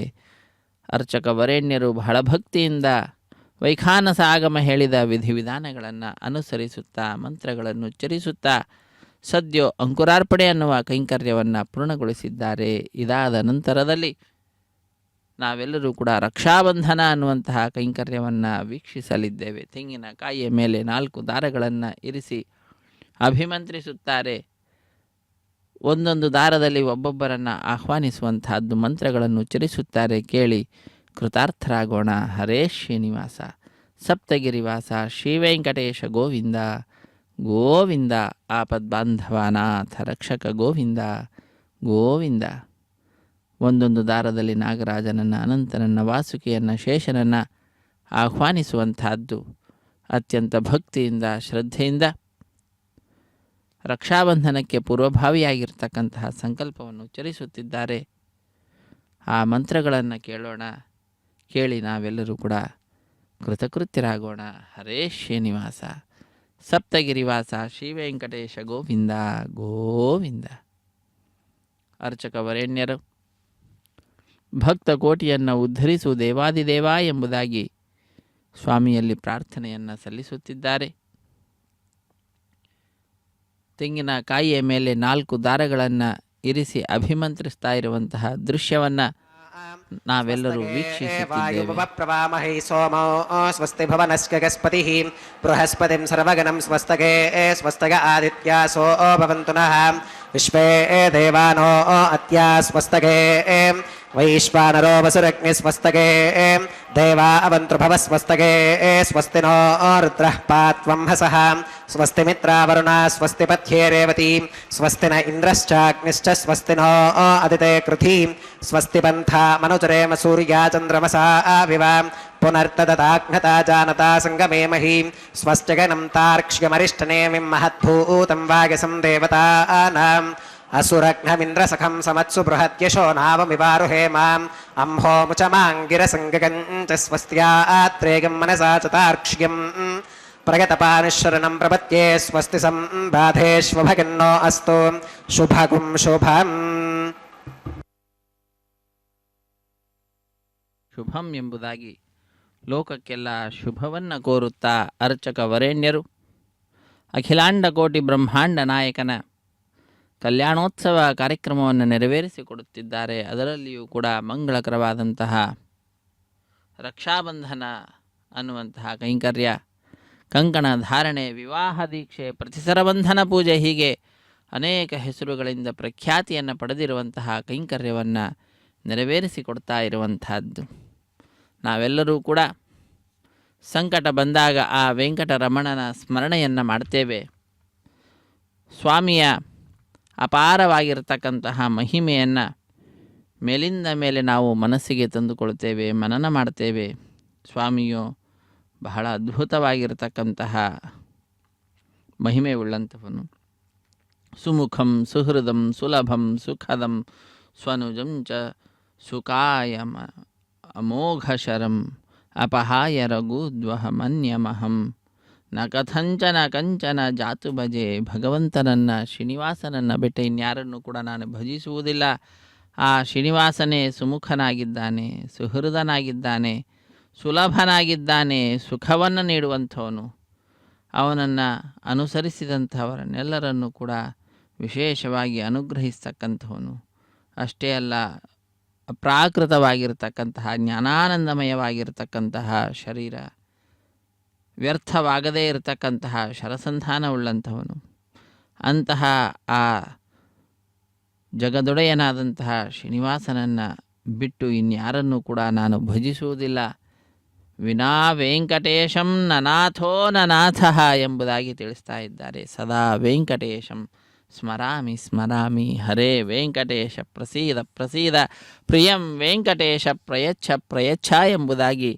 ಅರ್ಚಕ ವರೇಣ್ಯರು ಬಹಳ ಭಕ್ತಿಯಿಂದ ವೈಖಾನಸ ಆಗಮ ಹೇಳಿದ ವಿಧಿವಿಧಾನಗಳನ್ನು ಅನುಸರಿಸುತ್ತಾ ಮಂತ್ರಗಳನ್ನು ಉಚ್ಚರಿಸುತ್ತಾ ಸದ್ಯೋ ಅಂಕುರಾರ್ಪಣೆ ಅನ್ನುವ ಕೈಂಕರ್ಯವನ್ನು ಪೂರ್ಣಗೊಳಿಸಿದ್ದಾರೆ. ಇದಾದ ನಂತರದಲ್ಲಿ ನಾವೆಲ್ಲರೂ ಕೂಡ ರಕ್ಷಾಬಂಧನ ಅನ್ನುವಂತಹ ಕೈಂಕರ್ಯವನ್ನು ವೀಕ್ಷಿಸಲಿದ್ದೇವೆ. ತೆಂಗಿನಕಾಯಿಯ ಮೇಲೆ 4 ದಾರಗಳನ್ನು ಇರಿಸಿ ಅಭಿಮಂತ್ರಿಸುತ್ತಾರೆ. ಒಂದೊಂದು ದಾರದಲ್ಲಿ ಒಬ್ಬೊಬ್ಬರನ್ನು ಆಹ್ವಾನಿಸುವಂತಹದ್ದು ಮಂತ್ರಗಳನ್ನು ಉಚ್ಚರಿಸುತ್ತಾರೆ. ಕೇಳಿ ಕೃತಾರ್ಥರಾಗೋಣ. ಹರೇ ಶ್ರೀನಿವಾಸ ಸಪ್ತಗಿರಿವಾಸ ಶ್ರೀವೆಂಕಟೇಶ ಗೋವಿಂದ ಗೋವಿಂದ ಆಪದ್ಬಾಂಧವಾನಾಥ ರಕ್ಷಕ ಗೋವಿಂದ ಗೋವಿಂದ. ಒಂದೊಂದು ದಾರದಲ್ಲಿ ನಾಗರಾಜನನ್ನು, ಅನಂತನನ್ನು, ವಾಸುಕಿಯನ್ನು, ಶೇಷನನ್ನು ಆಹ್ವಾನಿಸುವಂತಹದ್ದು ಅತ್ಯಂತ ಭಕ್ತಿಯಿಂದ ಶ್ರದ್ಧೆಯಿಂದ ರಕ್ಷಾಬಂಧನಕ್ಕೆ ಪೂರ್ವಭಾವಿಯಾಗಿರ್ತಕ್ಕಂತಹ ಸಂಕಲ್ಪವನ್ನು ಉಚ್ಚರಿಸುತ್ತಿದ್ದಾರೆ. ಆ ಮಂತ್ರಗಳನ್ನು ಕೇಳೋಣ. ಕೇಳಿ ನಾವೆಲ್ಲರೂ ಕೂಡ ಕೃತಕೃತ್ಯರಾಗೋಣ. ಹರೇ ಶ್ರೀನಿವಾಸ ಸಪ್ತಗಿರಿವಾಸ ಶ್ರೀವೆಂಕಟೇಶ ಗೋವಿಂದ ಗೋವಿಂದ. ಅರ್ಚಕ ವರೇಣ್ಯರು ಭಕ್ತ ಕೋಟಿಯನ್ನು ಉದ್ಧರಿಸು ದೇವಾದಿದೇವ ಎಂಬುದಾಗಿ ಸ್ವಾಮಿಯಲ್ಲಿ ಪ್ರಾರ್ಥನೆಯನ್ನು ಸಲ್ಲಿಸುತ್ತಿದ್ದಾರೆ. ತೆಂಗಿನಕಾಯಿಯ ಮೇಲೆ 4 ದಾರಗಳನ್ನು ಇರಿಸಿ ಅಭಿಮಂತ್ರಿಸ್ತಾ ಇರುವಂತಹ ದೃಶ್ಯವನ್ನು ನಾವೆಲ್ಲರೂ ವೀಕ್ಷಿಸುತ್ತಿದ್ದೇವೆ. ಪ್ರವಾಮಹೈ ಸೋಮೋ ಸ್ವಸ್ತಿ ಭವನಸ್ಕಸ್ಪತಿ ಬೃಹಸ್ಪತಿಂ ಸರ್ವಗಣಂ ಸ್ವಸ್ತಗೆ ಸ್ವಸ್ತಗ ಆದಿತ್ಯಾಸೋ ಭವಂತು ನಃ ವಿಶ್ವೇ ದೇವಾನೋ ಅತ್ಯಾ ಸ್ವಸ್ತಗೆ ವೈಶ್ವಾನರೋ ವಸುರಗ್ನಿ ಸ್ವಸ್ತಗೆ ದೇವಾ ಅವಂತೃ ಭವ ಸ್ವಸ್ತಗೆ ಸ್ವಸ್ತಿ ನೋ ರುದ್ರಃ ಪಾತ್ವಂ ಹಸಃ ಸ್ವಸ್ತಿ ಮಿತ್ರಾವರುಣ ಸ್ವಸ್ತಿ ಪಥ್ಯೇ ರೇವತಿ ಸ್ವಸ್ತಿ ನ ಇಂದ್ರಶ್ಚಾಗ್ನಿಶ್ಚ ಸ್ವಸ್ತಿ ನೋ ಅದಿತೆ ಕೃಧಿ ಸ್ವಸ್ತಿ ಪಂಥ ಮನುಚರೇಮ ಸೂರ್ಯ ಚಂದ್ರಮಸಾ ವಿವ ಪುನರ್ತದತಾಘ್ನತಾ ಜಾನತಾ ಸಂಗಮೇ ಮಹಿ ಸ್ವಸ್ತಿಗನಂ ತಾರ್ಕ್ಷ್ಯಮರಿಷ್ಟನೇಮಿಂ ಮಹದ್ಭೂತಂ ವಾಗಸಂ ದೇವತಾನಾಂ ಅಸುರಘ್ನಮಿಂದ್ರಸಖಂ ಸಮತ್ಸು ಬೃಹದ್ಯಶೋ ನಾವಮಿವಾರುಹೇ ಮಾಂ ಅಂಹೋ ಮುಚಮಾಂಗಿರಸಂಗಗಂಚ ಸ್ವಸ್ತ್ಯಾತ್ರೇಗಂ ಮನಸಾ ಚತಾರ್ಕ್ಷ್ಯಂ ಪ್ರಗತಪಾನಿಶರಣಂ ಪ್ರಪತ್ಯೆ ಸ್ವಸ್ತಿ ಸಂಬಾಧೇಶ್ವಭಗನ್ನೋ ಅಸ್ತು ಶುಭಗುಂ ಶುಭಂ. ಶುಭಂ ಎಂಬುದಾಗಿ ಲೋಕಕ್ಕೆಲ್ಲ ಶುಭವನ್ನು ಕೋರುತ್ತಾ ಅರ್ಚಕ ವರೇಣ್ಯರು ಅಖಿಲಾಂಡ ಕೋಟಿ ಬ್ರಹ್ಮಾಂಡ ನಾಯಕನ ಕಲ್ಯಾಣೋತ್ಸವ ಕಾರ್ಯಕ್ರಮವನ್ನು ನೆರವೇರಿಸಿಕೊಡುತ್ತಿದ್ದಾರೆ. ಅದರಲ್ಲಿಯೂ ಕೂಡ ಮಂಗಳಕರವಾದಂತಹ ರಕ್ಷಾಬಂಧನ ಅನ್ನುವಂತಹ ಕೈಂಕರ್ಯ, ಕಂಕಣ ಧಾರಣೆ, ವಿವಾಹ ದೀಕ್ಷೆ, ಪ್ರತಿಸರಬಂಧನ ಪೂಜೆ, ಹೀಗೆ ಅನೇಕ ಹೆಸರುಗಳಿಂದ ಪ್ರಖ್ಯಾತಿಯನ್ನು ಪಡೆದಿರುವಂತಹ ಕೈಂಕರ್ಯವನ್ನು ನೆರವೇರಿಸಿಕೊಡ್ತಾ ಇರುವಂತಹದ್ದು. ನಾವೆಲ್ಲರೂ ಕೂಡ ಸಂಕಟ ಬಂದಾಗ ಆ ವೆಂಕಟರಮಣನ ಸ್ಮರಣೆಯನ್ನು ಮಾಡ್ತೇವೆ. ಸ್ವಾಮಿಯ ಅಪಾರವಾಗಿರತಕ್ಕಂತಹ ಮಹಿಮೆಯನ್ನು ಮೇಲಿಂದ ಮೇಲೆ ನಾವು ಮನಸ್ಸಿಗೆ ತಂದುಕೊಳ್ತೇವೆ, ಮನನ ಮಾಡ್ತೇವೆ. ಸ್ವಾಮಿಯು ಬಹಳ ಅದ್ಭುತವಾಗಿರತಕ್ಕಂತಹ ಮಹಿಮೆ ಉಳ್ಳಂಥವನು. ಸುಮುಖಂ ಸುಹೃದಂ ಸುಲಭಂ ಸುಖದಂ ಸ್ವನುಜಂ ಚ ಸುಖಾಯಮ ಅಮೋಘಶರಂ ಅಪಹಾಯ ರಘೂದ್ವಹಮನ್ಯಮಹಂ ನ ಕಥಂಚನ ಕಂಚನ ಜಾತು ಭಜೆ. ಭಗವಂತನನ್ನು, ಶ್ರೀನಿವಾಸನನ್ನು ಬಿಟ್ಟು ಇನ್ಯಾರನ್ನು ಕೂಡ ನಾನು ಭಜಿಸುವುದಿಲ್ಲ. ಆ ಶ್ರೀನಿವಾಸನೇ ಸುಮುಖನಾಗಿದ್ದಾನೆ, ಸುಹೃದನಾಗಿದ್ದಾನೆ, ಸುಲಭನಾಗಿದ್ದಾನೆ, ಸುಖವನ್ನು ನೀಡುವಂಥವನು. ಅವನನ್ನು ಅನುಸರಿಸಿದಂಥವರನ್ನೆಲ್ಲರನ್ನೂ ಕೂಡ ವಿಶೇಷವಾಗಿ ಅನುಗ್ರಹಿಸ್ತಕ್ಕಂಥವನು. ಅಷ್ಟೇ ಅಲ್ಲ, ಪ್ರಾಕೃತವಾಗಿರತಕ್ಕಂತಹ ಜ್ಞಾನಾನಂದಮಯವಾಗಿರತಕ್ಕಂತಹ ಶರೀರ, ವ್ಯರ್ಥವಾಗದೇ ಇರತಕ್ಕಂತಹ ಶರಸಂಧಾನವುಳ್ಳಂಥವನು. ಅಂತಹ ಆ ಜಗದೊಡೆಯನಾದಂತಹ ಶ್ರೀನಿವಾಸನನ್ನು ಬಿಟ್ಟು ಇನ್ಯಾರನ್ನೂ ಕೂಡ ನಾನು ಭಜಿಸುವುದಿಲ್ಲ. ವಿನಾ ವೆಂಕಟೇಶಂ ನನಾಥೋ ನನಾಥಃ ಎಂಬುದಾಗಿ ತಿಳಿಸ್ತಾ ಇದ್ದಾರೆ. ಸದಾ ವೆಂಕಟೇಶಂ ಸ್ಮರಾಮಿ ಸ್ಮರಾಮಿ ಹರೇ ವೆಂಕಟೇಶ ಪ್ರಸೀದ ಪ್ರಸೀದ ಪ್ರಿಯಂ ವೆಂಕಟೇಶ ಪ್ರಯಚ್ಛ ಪ್ರಯಚ್ಛ ಎಂಬುದಾಗಿ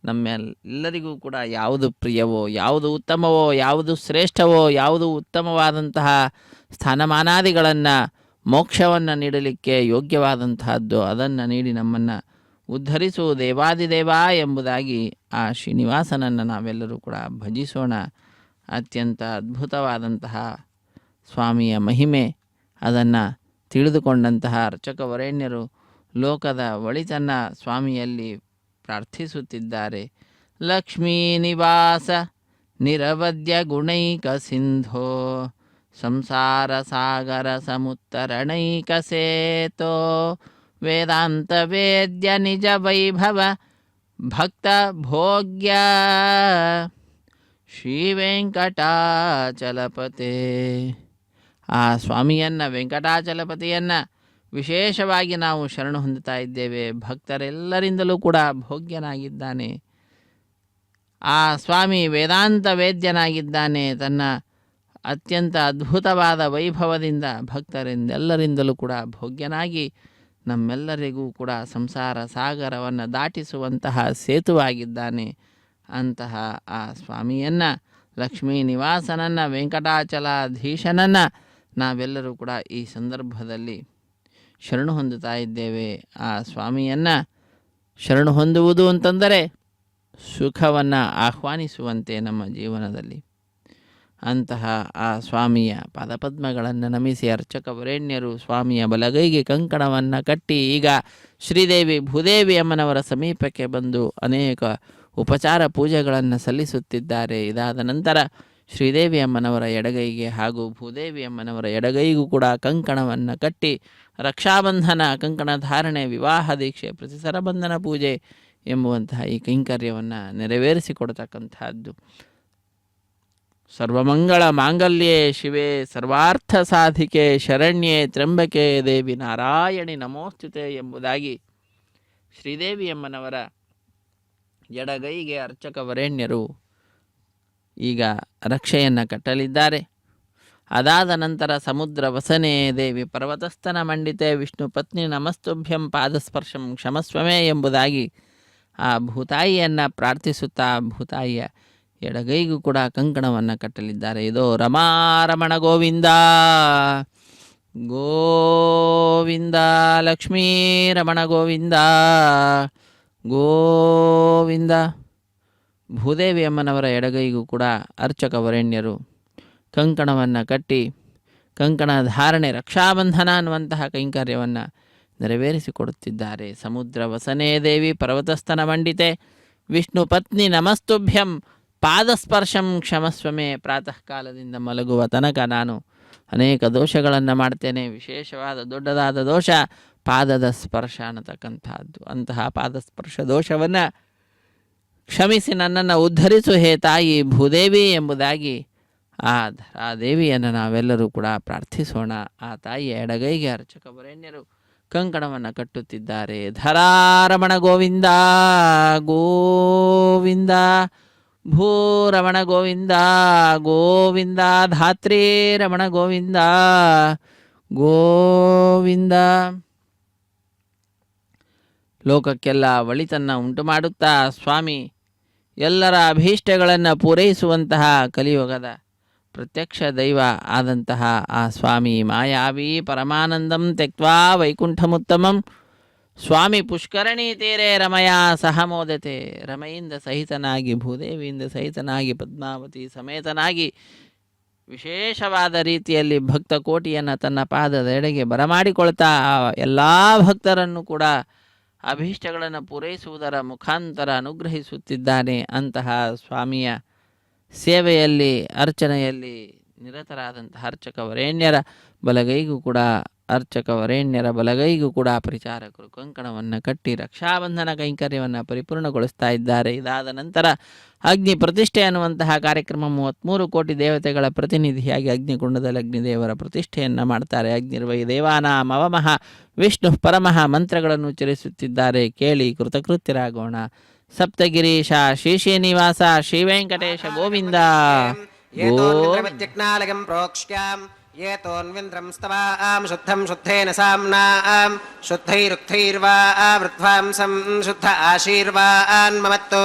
ನಮ್ಮೆಲ್ಲರಿಗೂ ಕೂಡ ಯಾವುದು ಪ್ರಿಯವೋ, ಯಾವುದು ಉತ್ತಮವೋ, ಯಾವುದು ಶ್ರೇಷ್ಠವೋ, ಯಾವುದು ಉತ್ತಮವಾದಂತಹ ಸ್ಥಾನಮಾನಾದಿಗಳನ್ನು, ಮೋಕ್ಷವನ್ನು ನೀಡಲಿಕ್ಕೆ ಯೋಗ್ಯವಾದಂತಹದ್ದು ಅದನ್ನು ನೀಡಿ ನಮ್ಮನ್ನು ಉದ್ಧರಿಸು ದೇವಾದಿದೇವ ಎಂಬುದಾಗಿ ಆ ಶ್ರೀನಿವಾಸನನ್ನು ನಾವೆಲ್ಲರೂ ಕೂಡ ಭಜಿಸೋಣ. ಅತ್ಯಂತ ಅದ್ಭುತವಾದಂತಹ ಸ್ವಾಮಿಯ ಮಹಿಮೆ ಅದನ್ನು ತಿಳಿದುಕೊಂಡಂತಹ ಅರ್ಚಕ ವರೇಣ್ಯರು ಲೋಕದ ಒಳಿತನ್ನು ಸ್ವಾಮಿಯಲ್ಲಿ ಪ್ರಾರ್ಥಿಸುತ್ತಿದ್ದಾರೆ. ಲಕ್ಷ್ಮೀ ನಿವಾಸ ನಿರವದ್ಯ ಗುಣೈಕ ಸಿಂಧೋ ಸಂಸಾರ ಸಾಗರ ಸಮುತ್ತರಣೈಕ ಸೇತೋ ವೇದಾಂತ ವೇದ್ಯ ನಿಜ ವೈಭವ ಭಕ್ತ ಭೋಗ್ಯ ಶ್ರೀ ವೆಂಕಟಾಚಲಪತೆ. ಆ ಸ್ವಾಮಿಯನ್ನು, ವೆಂಕಟಾಚಲಪತಿಯನ್ನು ವಿಶೇಷವಾಗಿ ನಾವು ಶರಣು ಹೊಂದುತ್ತಾ ಇದ್ದೇವೆ. ಭಕ್ತರೆಲ್ಲರಿಂದಲೂ ಕೂಡ ಭೋಗ್ಯನಾಗಿದ್ದಾನೆ. ಆ ಸ್ವಾಮಿ ವೇದಾಂತ ವೇದ್ಯನಾಗಿದ್ದಾನೆ. ತನ್ನ ಅತ್ಯಂತ ಅದ್ಭುತವಾದ ವೈಭವದಿಂದ ಭಕ್ತರಿಂದೆಲ್ಲರಿಂದಲೂ ಕೂಡ ಭೋಗ್ಯನಾಗಿ ನಮ್ಮೆಲ್ಲರಿಗೂ ಕೂಡ ಸಂಸಾರ ಸಾಗರವನ್ನು ದಾಟಿಸುವಂತಹ ಸೇತುವಾಗಿದ್ದಾನೆ. ಅಂತಹ ಆ ಸ್ವಾಮಿಯನ್ನು, ಲಕ್ಷ್ಮೀ ನಿವಾಸನನ್ನು, ವೆಂಕಟಾಚಲಾಧೀಶನನ್ನು ನಾವೆಲ್ಲರೂ ಕೂಡ ಈ ಸಂದರ್ಭದಲ್ಲಿ ಶರಣು ಹೊಂದುತ್ತಾ ಇದ್ದೇವೆ. ಆ ಸ್ವಾಮಿಯನ್ನು ಶರಣು ಹೊಂದುವುದು ಅಂತಂದರೆ ಸುಖವನ್ನು ಆಹ್ವಾನಿಸುವಂತೆ ನಮ್ಮ ಜೀವನದಲ್ಲಿ. ಅಂತಹ ಆ ಸ್ವಾಮಿಯ ಪಾದಪದ್ಮಗಳನ್ನು ನಮಿಸಿ ಅರ್ಚಕ ವರೇಣ್ಯರು ಸ್ವಾಮಿಯ ಬಲಗೈಗೆ ಕಂಕಣವನ್ನು ಕಟ್ಟಿ ಈಗ ಶ್ರೀದೇವಿ ಭೂದೇವಿ ಅಮ್ಮನವರ ಸಮೀಪಕ್ಕೆ ಬಂದು ಅನೇಕ ಉಪಚಾರ ಪೂಜೆಗಳನ್ನು ಸಲ್ಲಿಸುತ್ತಿದ್ದಾರೆ. ಇದಾದ ನಂತರ ಶ್ರೀದೇವಿ ಅಮ್ಮನವರ ಎಡಗೈಗೆ ಹಾಗೂ ಭೂದೇವಿ ಅಮ್ಮನವರ ಎಡಗೈಗೂ ಕೂಡ ಕಂಕಣವನ್ನು ಕಟ್ಟಿ ರಕ್ಷಾಬಂಧನ, ಕಂಕಣ ಧಾರಣೆ, ವಿವಾಹ ದೀಕ್ಷೆ, ಪ್ರತಿಸರಬಂಧನ ಪೂಜೆ ಎಂಬುವಂತಹ ಈ ಕೈಂಕರ್ಯವನ್ನು ನೆರವೇರಿಸಿಕೊಡ್ತಕ್ಕಂಥದ್ದು. ಸರ್ವಮಂಗಳ ಮಾಂಗಲ್ಯೆ ಶಿವೆ ಸರ್ವಾರ್ಥ ಸಾಧಿಕೆ ಶರಣ್ಯೆ ತ್ರ್ಯಂಬಕೆ ದೇವಿ ನಾರಾಯಣಿ ನಮೋಸ್ತುತೆ ಎಂಬುದಾಗಿ ಶ್ರೀದೇವಿಯಮ್ಮನವರ ಎಡಗೈಗೆ ಅರ್ಚಕ ವರೇಣ್ಯರು ಈಗ ರಕ್ಷೆಯನ್ನು ಕಟ್ಟಲಿದ್ದಾರೆ. ಅದಾದ ನಂತರ ಸಮುದ್ರ ವಸನೆ ದೇವಿ ಪರ್ವತಸ್ಥನ ಮಂಡಿತೆ ವಿಷ್ಣು ಪತ್ನಿ ನಮಸ್ತುಭ್ಯಂ ಪಾದಸ್ಪರ್ಶಂ ಕ್ಷಮಸ್ವಮೇ ಎಂಬುದಾಗಿ ಆ ಭೂತಾಯಿಯನ್ನು ಪ್ರಾರ್ಥಿಸುತ್ತಾ ಭೂತಾಯಿಯ ಎಡಗೈಗೂ ಕೂಡ ಕಂಕಣವನ್ನು ಕಟ್ಟಲಿದ್ದಾರೆ. ಇದು ರಮಾರಮಣ ಗೋವಿಂದ ಗೋವಿಂದ, ಲಕ್ಷ್ಮೀ ರಮಣ ಗೋವಿಂದ ಗೋವಿಂದ. ಭೂದೇವಿ ಅಮ್ಮನವರ ಎಡಗೈಗೂ ಕೂಡ ಅರ್ಚಕ ವರೇಣ್ಯರು ಕಂಕಣವನ್ನು ಕಟ್ಟಿ ಕಂಕಣ ಧಾರಣೆ, ರಕ್ಷಾಬಂಧನ ಅನ್ನುವಂತಹ ಕೈಂಕರ್ಯವನ್ನು ನೆರವೇರಿಸಿಕೊಡುತ್ತಿದ್ದಾರೆ. ಸಮುದ್ರ ವಸನೇ ದೇವಿ ಪರ್ವತಸ್ಥನ ಮಂಡಿತೆ ವಿಷ್ಣು ಪತ್ನಿ ನಮಸ್ತುಭ್ಯಂ ಪಾದಸ್ಪರ್ಶಂ ಕ್ಷಮಸ್ವಮೇ. ಪ್ರಾತಃ ಕಾಲದಿಂದ ಮಲಗುವ ತನಕ ನಾನು ಅನೇಕ ದೋಷಗಳನ್ನು ಮಾಡ್ತೇನೆ. ವಿಶೇಷವಾದ ದೊಡ್ಡದಾದ ದೋಷ ಪಾದದ ಸ್ಪರ್ಶ ಅನ್ನತಕ್ಕಂಥದ್ದು. ಅಂತಹ ಪಾದಸ್ಪರ್ಶ ದೋಷವನ್ನು ಕ್ಷಮಿಸಿ ನನ್ನನ್ನು ಉದ್ಧರಿಸು ಹೇ ತಾಯಿ ಭೂದೇವಿ ಎಂಬುದಾಗಿ ಆ ದೇವಿಯನ್ನು ನಾವೆಲ್ಲರೂ ಕೂಡ ಪ್ರಾರ್ಥಿಸೋಣ. ಆ ತಾಯಿಯ ಎಡಗೈಗೆ ಅರ್ಚಕ ವರೇಣ್ಯರು ಕಂಕಣವನ್ನು ಕಟ್ಟುತ್ತಿದ್ದಾರೆ. ಧರಾರಮಣ ಗೋವಿಂದ ಗೋವಿಂದ, ಭೂರಮಣ ಗೋವಿಂದ ಗೋವಿಂದ, ಧಾತ್ರೀ ರಮಣ ಗೋವಿಂದ ಗೋವಿಂದ. ಲೋಕಕ್ಕೆಲ್ಲ ಒಳಿತನ್ನು ಉಂಟು ಮಾಡುತ್ತಾ ಸ್ವಾಮಿ ಎಲ್ಲರ ಅಭೀಷ್ಟಗಳನ್ನು ಪೂರೈಸುವಂತಹ ಕಲಿಯುಗದ ಪ್ರತ್ಯಕ್ಷ ದೈವ ಆದಂತಹ ಆ ಸ್ವಾಮಿ ಮಾಯಾವಿ ಪರಮಾನಂದಂ ತ್ಯಕ್ವಾ ವೈಕುಂಠಮುತ್ತಮಂ. ಸ್ವಾಮಿ ಪುಷ್ಕರಣಿ ತೀರೆ ರಮಯ ಸಹಮೋದತೆ. ರಮೆಯಿಂದ ಸಹಿತನಾಗಿ, ಭೂದೇವಿಯಿಂದ ಸಹಿತನಾಗಿ, ಪದ್ಮಾವತಿ ಸಮೇತನಾಗಿ ವಿಶೇಷವಾದ ರೀತಿಯಲ್ಲಿ ಭಕ್ತ ಕೋಟಿಯನ್ನು ತನ್ನ ಪಾದದ ಎಡೆಗೆ ಬರಮಾಡಿಕೊಳ್ತಾ ಎಲ್ಲ ಭಕ್ತರನ್ನು ಕೂಡ ಅಭೀಷ್ಟಗಳನ್ನು ಪೂರೈಸುವುದರ ಮುಖಾಂತರ ಅನುಗ್ರಹಿಸುತ್ತಿದ್ದಾನೆ. ಅಂತಹ ಸ್ವಾಮಿಯ ಸೇವೆಯಲ್ಲಿ, ಅರ್ಚನೆಯಲ್ಲಿ ನಿರತರಾದಂತಹ ಅರ್ಚಕ ವರೇಣ್ಯರ ಬಲಗೈಗೂ ಕೂಡ ಪರಿಚಾರಕರು ಕಂಕಣವನ್ನು ಕಟ್ಟಿ ರಕ್ಷಾಬಂಧನ ಕೈಂಕರ್ಯವನ್ನು ಪರಿಪೂರ್ಣಗೊಳಿಸ್ತಾ ಇದ್ದಾರೆ. ಇದಾದ ನಂತರ ಅಗ್ನಿ ಪ್ರತಿಷ್ಠೆ ಅನ್ನುವಂತಹ ಕಾರ್ಯಕ್ರಮ 33 ಕೋಟಿ ದೇವತೆಗಳ ಪ್ರತಿನಿಧಿಯಾಗಿ ಅಗ್ನಿಕುಂಡದಲ್ಲಿ ಅಗ್ನಿದೇವರ ಪ್ರತಿಷ್ಠೆಯನ್ನು ಮಾಡ್ತಾರೆ. ಅಗ್ನಿರ್ವೈ ದೇವಾನಾಂ ಅವಮಃ ವಿಷ್ಣು ಪರಮಃ ಮಂತ್ರಗಳನ್ನು ಉಚ್ಚರಿಸುತ್ತಿದ್ದಾರೆ. ಕೇಳಿ ಕೃತಕೃತ್ಯರಾಗೋಣ. ಸಪ್ತಗಿರೀಶ ಶ್ರೀ ಶ್ರೀನಿವಾಸ ಶ್ರೀ ವೆಂಕಟೇಶ ಗೋವಿಂದ ये तोन्विन्द्रं स्तवां शुद्धं शुद्धेन साम्नां शुद्धैरुक्थैर्वा वृद्ध्वांसं शुद्ध आशीर्वान् ममत्तो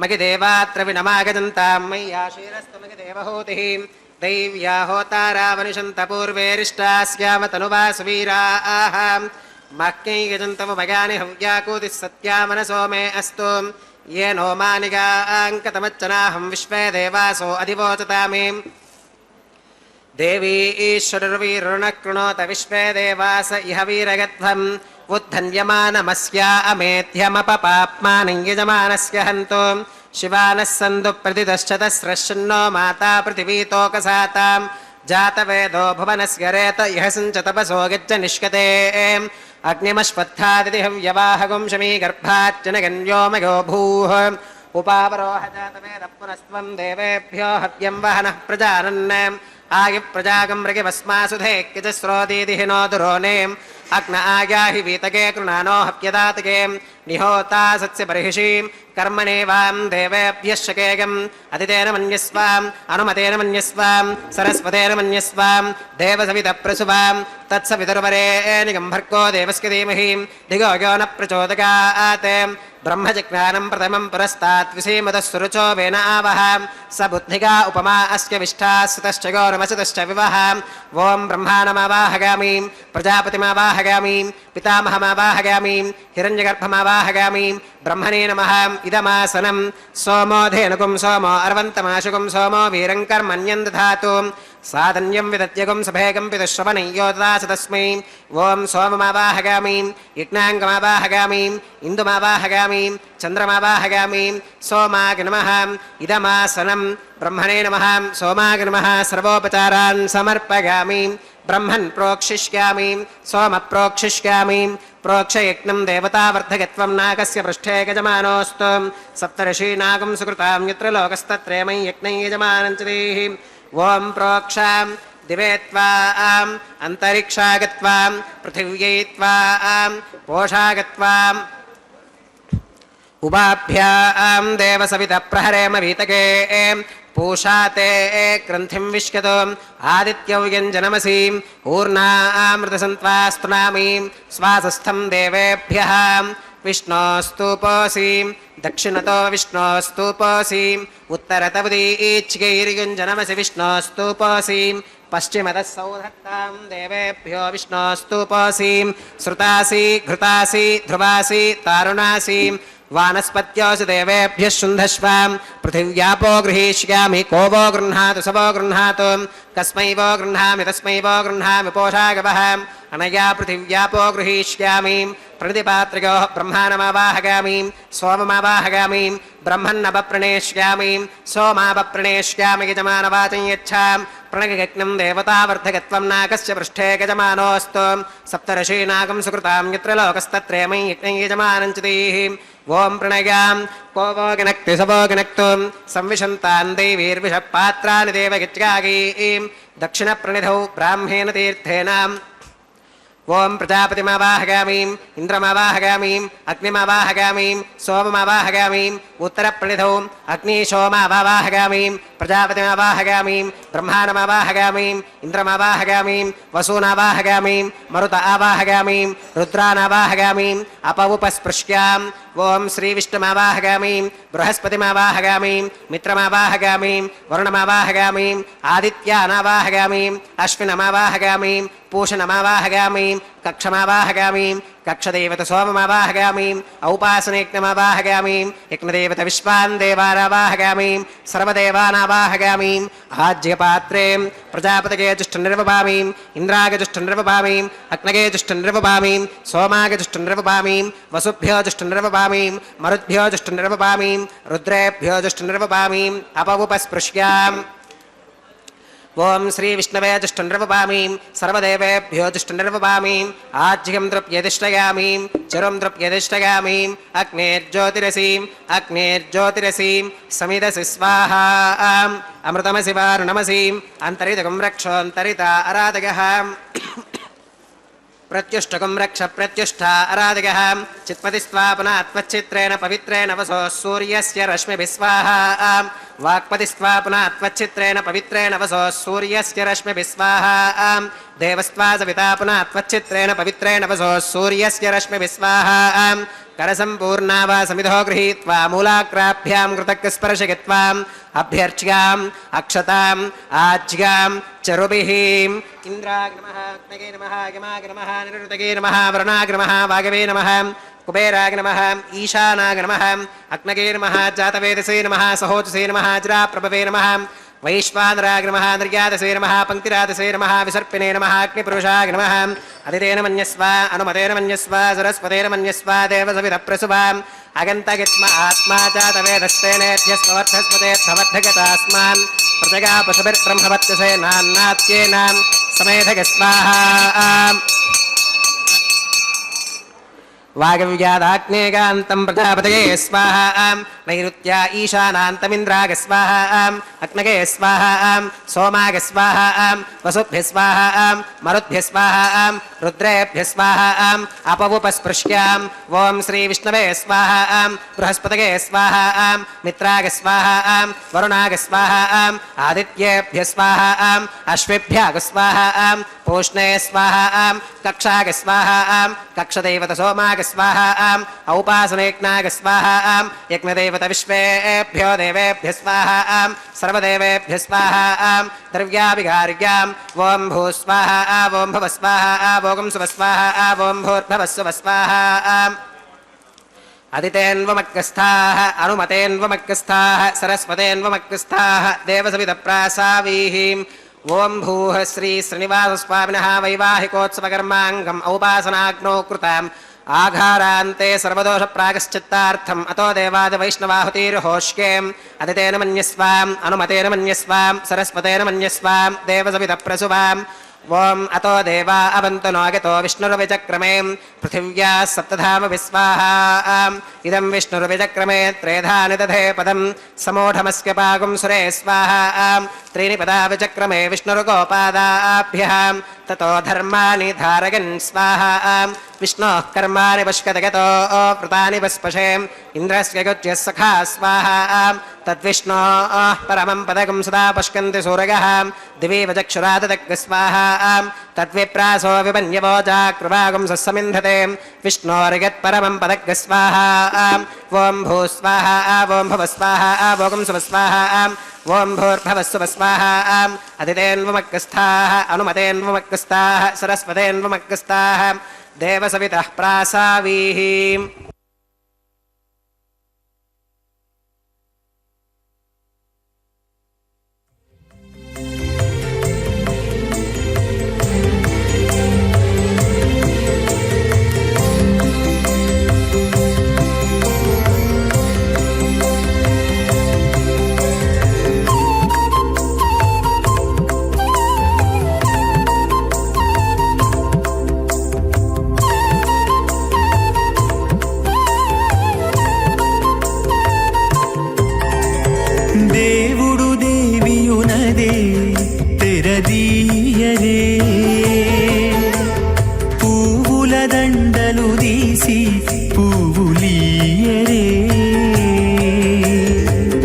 मयि देवात्र विनमागजन्तां मय्याशीरस्तु मयि देवहूतिः दैव्या होतारावनिषन्त पूर्वेरिष्टास्याम तनुवासुवीराः मह्यै यजन्तमुभयानि हव्याकूतिः सत्यामनसो मे अस्तु ये नो मानिगाङ्कतमच्चनाहं विश्वे देवासो अधिवोचतामि देवी ईश्वरवीरुणः कृणोत विश्वे देवास इह वीरगध्वम् उद्धन्यमानमस्या अमेध्यमपपाप्मानं यजमानस्य हन्तो शिवानः सन्तु प्रतिदश्चतस्रश्चिन्नो माता पृथिवीतोकसातां जातवेदो भुवनस्य रेत इह सञ्च तपसो गच्छ निष्कते अग्निमश्वत्थादिति हव्यवाहगुं शमीगर्भाच्चनगन्योमयो भूः उपावरोह जातवेदः पुनस्त्वं देवेभ्यो हव्यं वहनः प्रजानन् आयुप्रजागं मृगिभस्मासुधे किजस्रोदीदिहि नो दुरोनेम् अग्न आयाहि वीतके कृणानो हव्यदातके निहोता सत्स्य बर्हिषीं कर्मणेवां देवेभ्यः शकेयम् अतितेन मन्यस्वाम् अनुमतेन मन्यस्वाम् सरस्वतेन मन्यस्वाम् देवसवितप्रसुवां तत्सवितुर्वरेण्यं भर्गो देवस्य धीमहि धियो यो न प्रचोदयात् ब्रह्मजिज्ञानं प्रथमं पुरस्तात् विसीमतः सुरुचो वेन आवह स बुद्धिगा उपमा अस्य विष्ठा सुतश्च गौरमसुतश्च विवह ॐ ब्रह्माणमावाहयामि प्रजापतिमावाहयामि पितामहमावाहयामि हिरण्यगर्भमावाहयामि ब्रह्मणे नमः इदमासनं सोमो धेनुकुं सोमो अर्वन्तमाशुकुं सोमो वीरं कर्मण्यं दधातु साधन्यं विदत्यगुं सभेगं पितुश्रवणय्यो ददास तस्मै ॐ सोममावाहयामि यज्ञाङ्गमावाहयामि इन्दुमावाहयामि चन्द्रमावाहयामि सोमाय नमः इदमासनं ब्रह्मणे नमः सोमाय नमः सर्वोपचारान् समर्पयामि ब्रह्मन् प्रोक्षिष्यामि सोम प्रोक्षिष्यामि प्रोक्षयज्ञं देवतावर्धकत्वं नागस्य पृष्ठे गजमानोऽस्तु सप्तर्षीनागं सुकृतां यत्र लोकस्तत्रेमं यज्ञं यजमानं च देः ॐ प्रोक्षां दिवे त्वाम् अन्तरिक्षागत्वां पृथिव्यै त्वाम् पोषागत्वाम् उभाभ्यां देवसवितः प्रहरेम वीतके पूषा ते ग्रन्थिं विश्यतो आदित्यव्यञ्जनमसीम् ऊर्णामृतसन्त्वास्तुनामीं स्वासस्थं देवेभ्यः विष्णोस्तूपोऽसीं दक्षिणतो विष्णोस्तूपोऽसीं उत्तरतवदीच्यैर्युञ्जनमसि विष्णोस्तूपोऽसीं पश्चिमतः सौधत्तां देवेभ्यो विष्णोस्तूपोऽसीं श्रुतासि घृतासि ध्रुवासि तारुणासीं वानस्पत्योऽसि देवेभ्यः शुन्धश्वां पृथिव्यापो गृहीष्यामि को वो गृह्णातु स वो गृह्णातु कस्मै वो गृह्णामि तस्मै वो गृह्णामि पोषागवः अनया पृथिव्यापो गृहीष्यामि प्रणितिपात्र्योः ब्रह्माणमावाहयामि सोममावाहयामि ब्रह्मन्नवप्रणेष्यामि सोमावप्रणेष्यामि यजमानवाचं यच्छां प्रणगयज्ञं देवतावर्धकत्वं नागस्य पृष्ठे गजमानोऽस्तु सप्तर्षीनागं सुकृतां यत्र लोकस्तत्रेमं यज्ञं यजमानं च देः ॐ प्रणयां को वो गिनक्ति स वो गिनक्तु संविशन्तान् दैवीर्विषः पात्राणि देवगित्यागीं दक्षिणप्रणिधौ ब्राह्मेण तीर्थेन ओं प्रजापतिमावाहयामीं इन्द्रमावाहयामीं अग्निमावाहयामीं सोममावाहयामीं उत्तरप्रणिधौ अग्निशोमावाहयामीं प्रजापतिमावाहयामीं ब्रह्माणमावाहयामीं इन्द्रमावाहयामीं वसूनावाहयामीं मरुत आवाहयामीं रुद्रानावाहयामीं अपवुपस्पृश्याम् ओं श्रीविष्णुमावाहयामीं बृहस्पतिमावाहयामीं मित्रमावाहयामीं वरुणमावाहयामीं आदित्यानावाहयामीं अश्विनमावाहयामीं पूषणमावाहयामीं कक्षमावाहयामीं कक्षदेवत सोममावाहयामीं औपासनेज्ञमावाहयामीं यज्ञदेवत विश्वान् देवानावाहयामीं सर्वदेवानावाहयामीं आज्यपात्रे प्रजापतये जुष्टनिर्वपामीं इन्द्राय जुष्टनिर्वपामीं अग्नये जुष्टनिर्वपामीं सोमाय जुष्टनिर्वपामीं वसुभ्यो जुष्टनिर्वपामीं मरुद्भ्यो जुष्टनिर्वपामीं रुद्रेभ्यो जुष्टनिर्वपामीं अपवुपस्पृश्याम् ओं श्री विष्णवे जुष्टनिर्वपामीं सर्वदेवेभ्यो जुष्टनिर्वपामीं आज्यं द्रव्यधिष्ठयामीं चरुं द्रव्यधिष्ठयामीं अग्नेर्ज्योतिरसीं समिदसि स्वाहा अमृतमसि वारुणमसीं अन्तरितकं रक्षोऽन्तरिता आराधयः प्रत्युष्टकं रक्ष प्रत्युष्ठा आराधयः चित्पतिस्त्वापनात्वच्चित्रेण पवित्रेण वसो सूर्यस्य रश्मिभिः स्वाहा वाक्पतिस्त्वापनात्वच्चित्रेण पवित्रेण वसो सूर्यस्य रश्मिभिः स्वाहा देवस्त्वा सविता पुनात्वच्चित्रेण पवित्रेण वसो सूर्यस्य रश्मिभिः स्वाहा करसम्पूर्णा वा समिधो गृहीत्वा मूलाग्राभ्यां कृतज्ञस्पर्शयित्वाम् अभ्यर्च्याम् अक्षताम् आज्यां चरुभिः इन्द्राय नमः अग्नये नमः यमाय नमः निरुतये नमः वरुणाय नमः वायवे नमः कुबेराय नमः ईशानाय नमः अग्नये नमः जातवेदसे नमः सहोजसे नमः अजराप्रभवे नमः वैश्वानराय नमः निर्यातसे नमः पंक्तिरातसे नमः विसर्पिणे नमः अग्निपुरुषाय नमः अदितेन मन्यस्व अनुमतेन मन्यस्व सरस्वतेन मन्यस्व देवसवितप्रसुवाम् अगन्तगित्म आत्मा जातवेदस्तेनेत्यस्मवर्धस्मतेऽर्थवर्धगतास्मान् प्रजगा पशुभिर्ब्रह्मवत्यसे नान्नात्येन समेधग स्वाहा वागव्यादाग्नेगान्तं प्रजापतये स्वाहा नैऋत्या ईशानान्तमिन्द्राग स्वाहा अग्नगे स्वाहा सोमाग स्वाहा वसुभ्यः स्वाहा मरुद्भ्यः स्वाहा रुद्रेभ्यः स्वाहा अपवुपस्पृश्याम् ओं श्री विष्णवे स्वाहा बृहस्पतये स्वाहा मित्राग स्वाहा वरुणाग स्वाहा आदित्येभ्यः स्वाहा अश्विभ्याग स्वाहा पूष्णे स्वाहा कक्षाग स्वाहा कक्षदेवत सोमाग स्वाहा औपासनेज्ञाग स्वाहा यज्ञदेवत विश्वेभ्यो देवेभ्यः स्वाहा सर्वदेवेभ्यः स्वाहा द्रव्याभिगार्याम् ओं भूः स्वाहा ओं भुवः स्वाहा ओं सुवः स्वाहा ओं भूर्भुवः सुवः स्वाहा अदितेन्वमग्रस्थाः अनुमतेन्वमग्रस्थाः सरस्वतेन्वमग्रस्थाः देवसवितप्रासावीः ओं भूः श्री श्रीनिवासस्वामिनः वैवाहिकोत्सवकर्माङ्गम् औपासनाग्नौ कृताम् आघारान्ते सर्वदोषप्रागश्चित्तार्थम् अतो देवादिवैष्णवाहुतिर्होष्येम् अदितेन मन्यस्वाम् अनुमतेन मन्यस्वाम् सरस्वतेन मन्यस्वाम् देवसवितप्रसुवाम् ॐ अतो देवा अवन्तु नागतो विष्णुर्विचक्रमे पृथिव्याः सप्तधाम विस्वाहा इदं विष्णुर्विचक्रमे त्रेधानि दधे पदं समूढमस्य पागुं सुरे स्वाहा त्रीणि पदा विचक्रमे विष्णुर्गोपादाभ्यः ततो धर्माणि धारयन् स्वाहा विष्णोः कर्माणि पश्यतगतो व्रतानि वस्पशे इन्द्रस्य गुज्यः सखा स्वाहा तद्विष्णोः परमं पदकं सदा पश्यन्ति सूरयः दिवि वचक्षुराददग् स्वाहा तद्विप्रासो विपन्यवोजा कृपागुं सस्समिन्धते विष्णोर्यत्परमं पदग् स्वाहा ॐ भूस्वाहा ॐ भवस्वाहा भोगं सुवस्वाहा ॐ भूर्भवस्सुवस्वाहा अदितेन्वमग्रस्थाः अनुमतेन्वमग्रस्थाः सरस्वतेन्वमग्रस्थाः देवसवितः प्रासावीः దేవుడు దేవియునదే తెరదీయరే పువ్వుల దండలు తీసి పువ్వులీయరే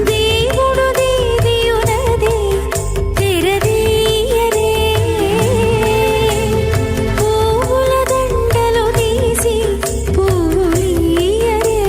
దేవుడు దేవియునదే తెరదీయరే పువ్వుల దండలు తీసి పువ్వులీయరే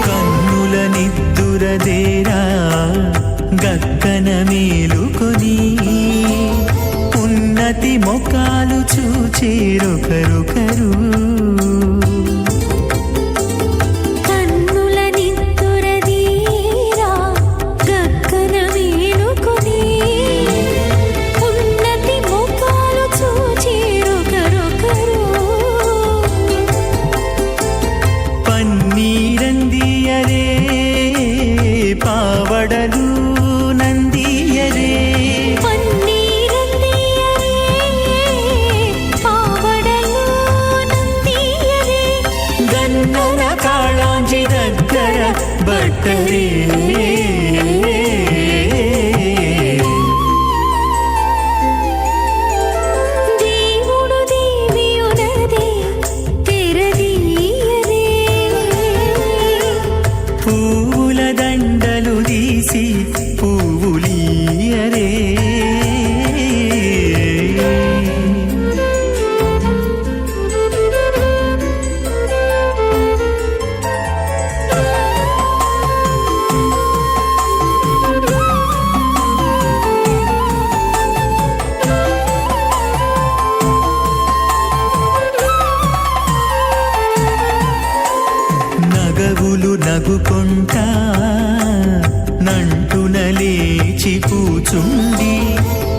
కన్నుల నిద్దురదేరా గక్కన మేలుకొని ఉన్నతి మొకాలు చూచేరొకరొకరు కన్నుల నిద్దురదీరా గక్కన మేలుకొని ఉన్నతి ముఖాలు చూచేరొకరొకరు పన్నీరందియరే పావడలు నందియరే పన్నీరందియరే పావడలు నందియరే గన్నర కాళాంజి దగ్గర బట్టరే దేవుడు దేవియునదే తెరదీయరే పువ్వుల దండలు తీసి పువ్వులీయరే నగవులు నగుకొంటా నంటున లేచి కూచుండి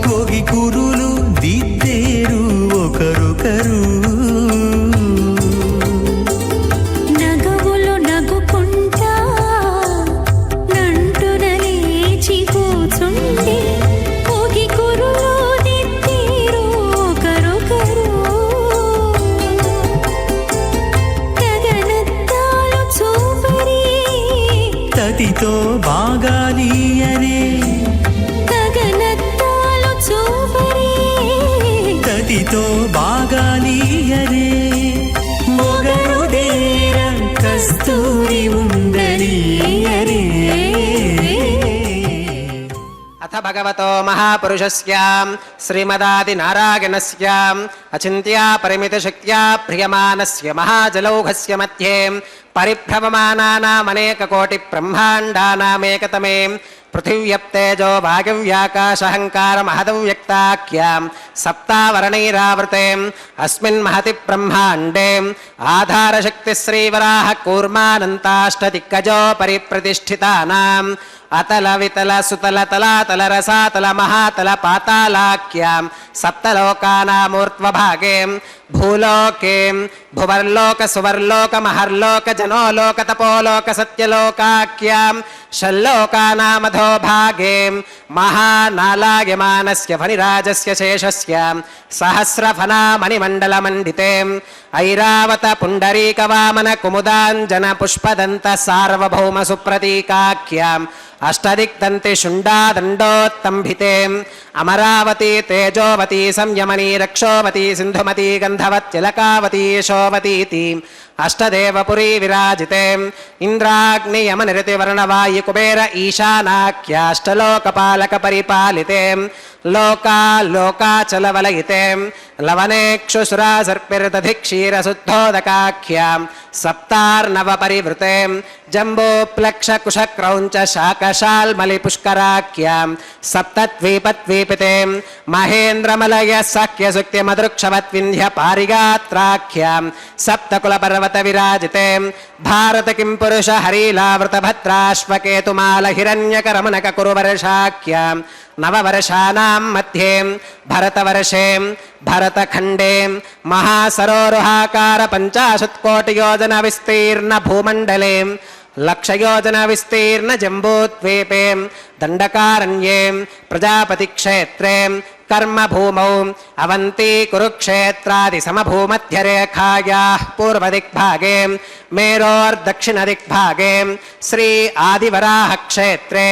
కొగి కురులు దిద్దేరు ఒకరొకరు నగవులు నగుకుంటా నంటున లేచి కూచుండి పోగి కురులు దిద్దేరు ఒకరొకరు గగనత్తాలు చూపరి తతితో బాగాలీయరే గగనత్తాలు చూపరి తతితో బాగాలీయరే మొగరు దేర కస్తూరి ఉండలీయరే अथ भगवतो महापुरुषस्य श्रीमदादिनारायणस्य अचिन्त्या परिमितशक्त्या प्रियमानस्य महाजलौघस्य मध्ये परिभ्रममानानामनेककोटिब्रह्माण्डानामेकतमे पृथिव्यप्तेजो भागव्याकाशहङ्कारमहदव्यक्ताख्यां सप्तावरणैरावृते अस्मिन् महति ब्रह्माण्डे आधारशक्तिश्रीवराह कूर्मानन्ताष्टदिक्कजो परिप्रतिष्ठितानाम् अतल वितल सुतल तलातल रसातल महातल पातालाख्यां सप्तलोकानामूर्ध्वभागे भूलोके भुवर्लोक सुवर्लोक महर्लोक जनोलोक तपोलोक सत्यलोकाख्यां षल्लोकानामधो भागे महानालायमानस्य फणिराजस्य शेषस्य सहस्रफनामणिमण्डलमण्डिते ऐरावत पुण्डरीकवामन कुमुदाञ्जन पुष्पदन्त सार्वभौम सुप्रतीकाख्याम् अष्टदिक्दन्ति शुण्डादण्डोत्तम्भिते अमरावती तेजोवती संयमनी रक्षोवती सिन्धुमती गन्धवत्यलकावती यशोवतीति अष्टदेवपुरी विराजिते इन्द्राग्नियमनिरतिवर्णवायुकुबेर ईशानाख्याष्टलोकपालकपरिपालिते लोकालोकाचलवलयिते लवनेक्षुसुरासर्पिर्दधिक्षीरशुद्धोदकाख्यां सप्तार्णवपरिवृते जम्बूप्लक्षकुशक्रौञ्च शाकशाल्मलिपुष्कराख्यां सप्तद्वीपद्वीपिते महेन्द्रमलयसख्यसुक्तिमदृक्षवद्विन्ध्यपारिगात्राख्यां सप्तकुलपर्वतविराजिते भारत किं पुरुष हरीलावृतभद्राश्वकेतुमालहिरण्यकरमणककुरुवर्षाख्यां नववर्षाणां मध्ये भरतवर्षे भरतखण्डे महासरोरुहाकार 50 कोटियोजन विस्तीर्ण भूमण्डले लक्षयोजन विस्तीर्ण जम्बूद्वीपे दण्डकारण्ये प्रजापतिक्षेत्रे कर्मभूमौ अवन्ती कुरुक्षेत्रादि समभूमध्यरेखायाः पूर्वदिग्भागे मेरोर्दक्षिणदिग्भागे श्री आदिवराहक्षेत्रे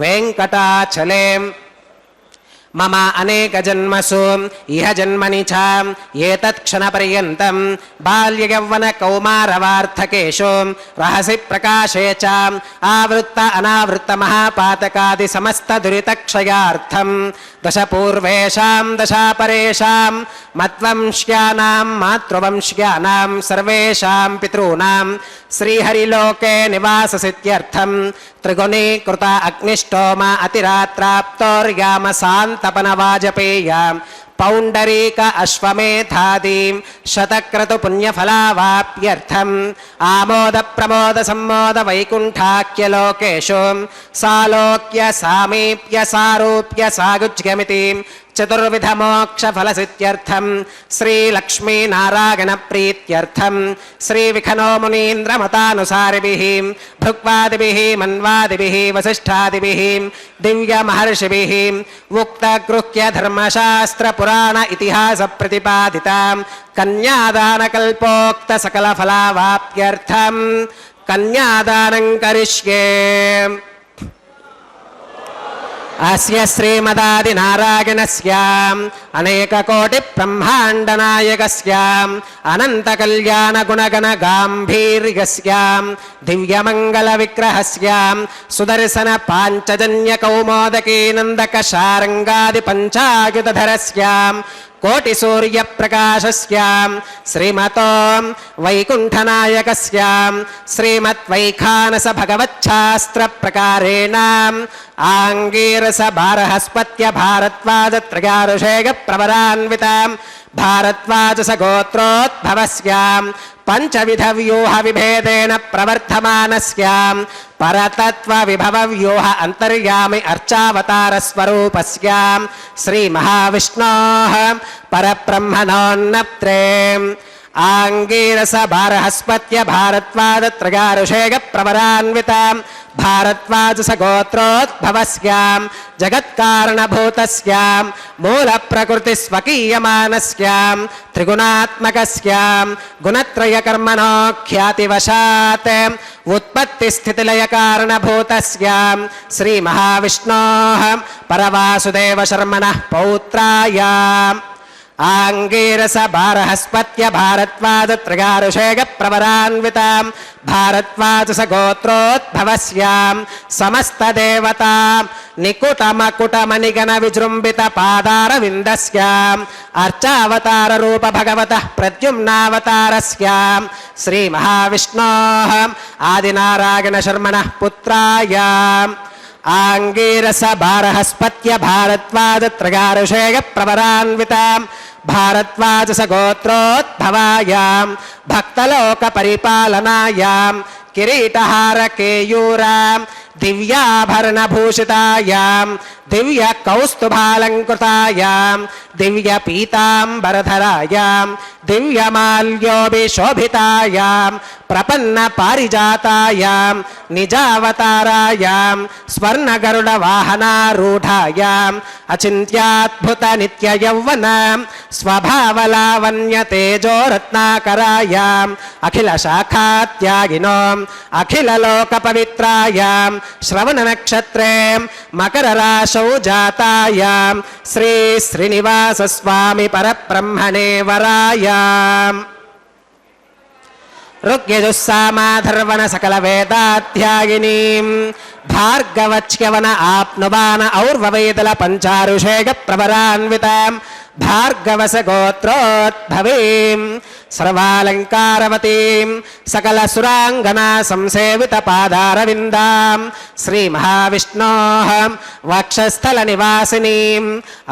वेङ्कटाचले मम अनेकजन्मसु इह जन्मनि च एतत्क्षणपर्यन्तं बाल्ययौवनकौमारवार्थकेषु रहसि प्रकाशे च आवृत्त अनावृत्त महापातकादि समस्तदुरितक्षयार्थं दशपूर्वेषां दशापरेषां मद्वंश्यानां मातृवंश्यानां सर्वेषां पितॄणां श्रीहरिलोके निवाससिद्ध्यर्थं त्रिगुणीकृत अग्निष्टोम अतिरात्राप्तोर्यामसान्तपनवाजपेय पौण्डरीक अश्वमेधादीं शतक्रतुपुण्यफलावाप्यर्थम् आमोद प्रमोद सम्मोद वैकुण्ठाख्यलोकेषु सालोक्य सामीप्य सारूप्य सायुज्यमिति चतुर्विध मोक्षफलसिद्ध्यर्थं श्रीलक्ष्मीनारायणप्रीत्यर्थं श्रीविखनो मुनीन्द्रमतानुसारिभिः भृग्वादिभिः मन्वादिभिः वसिष्ठादिभिः दिव्यमहर्षिभिः उक्तगृह्यधर्मशास्त्रपुराण इतिहासप्रतिपादितां कन्यादानकल्पोक्तसकलफलावाप्यर्थं कन्यादानं करिष्ये। अस्य श्रीमदादिनारायणस्य अनेककोटिब्रह्माण्डनायकस्य अनन्तकल्याणगुणगणगाम्भीर्यस्य दिव्यमङ्गलविग्रहस्य सुदर्शनपाञ्चजन्यकौमोदकीनन्दकशारङ्गादिपञ्चायुधरस्य कोटिसूर्यप्रकाशस्य श्रीमतो वैकुण्ठनायकस्य श्रीमद्वैखानस भगवच्छास्त्रप्रकारेण आङ्गीरस बारहस्पत्य भारद्वाज त्रयारुषेय प्रवरान्वितां भारद्वाजस गोत्रोद्भवस्य पंचविध व्यूह विभेदेन प्रवर्धमानस्य परतत्व विभव व्यूह अंतर्यामि अर्चावतार स्वरूपस्य श्री महाविष्णोः परब्रह्मणोन्नत्रे आंगीरस बारहस्पत्य भारद्वाज त्रयारुषेय प्रवरान्वितां भारद्वाजस गोत्रोद्भवस्य जगत्कारणभूतस्य मूलप्रकृतिस्वकीयमानस्य त्रिगुणात्मकस्य गुणत्रयकर्मणो ख्यातिवशात् उत्पत्तिस्थितिलयकारणभूतस्य श्रीमहाविष्णोः परवासुदेवशर्मणः पौत्राय आङ्गीरस भारहस्पत्य भारद्वाजत्रगारुषेग प्रवरान्वितां भारद्वाज गोत्रोद्भवस्यां समस्तदेवता निकुटमकुटमणिगण विजृम्भित पादारविन्दस्याम् अर्चावतार रूप भगवतः प्रद्युम्नावतारस्यां श्रीमहाविष्णोः आदिनारायण शर्मणः पुत्रायाम् आङ्गीरस भारहस्पत्य भारद्वाजत्रगारुषेग प्रवरान्वितां भारद्वाज गोत्रोद्भवायां भक्तलोकपरिपालनायां किरीटहार केयूरां दिव्याभरणभूषितायां दिव्यकौस्तुभालङ्कृतायां दिव्यपीताम्बरधरायां दिव्यमाल्योभिशोभितायां प्रपन्नपारिजातायां निजावतारायां स्वर्णगरुडवाहनारूढायाम् अचिन्त्याद्भुतनित्ययौवनां स्वभावलावण्यतेजोरत्नाकरायाम् अखिलशाखात्यागिनोम् अखिललोकपवित्रायां श्रवणनक्षत्रे मकरराशौ जातायां श्री श्रीनिवासस्वामि परब्रह्मणे वरायाम् ऋग्यजुस्सामाधर्वण सकलवेदाध्यायिनीं भार्गवच्यवन आप्नुवान और्ववेदल पञ्चारुषेग प्रवरान्वितां भार्गवस गोत्रोद्भवीं सर्वालङ्कारवतीं सकलसुराङ्गना संसेवित पादारविन्दां श्रीमहाविष्णोः वक्षस्थलनिवासिनीम्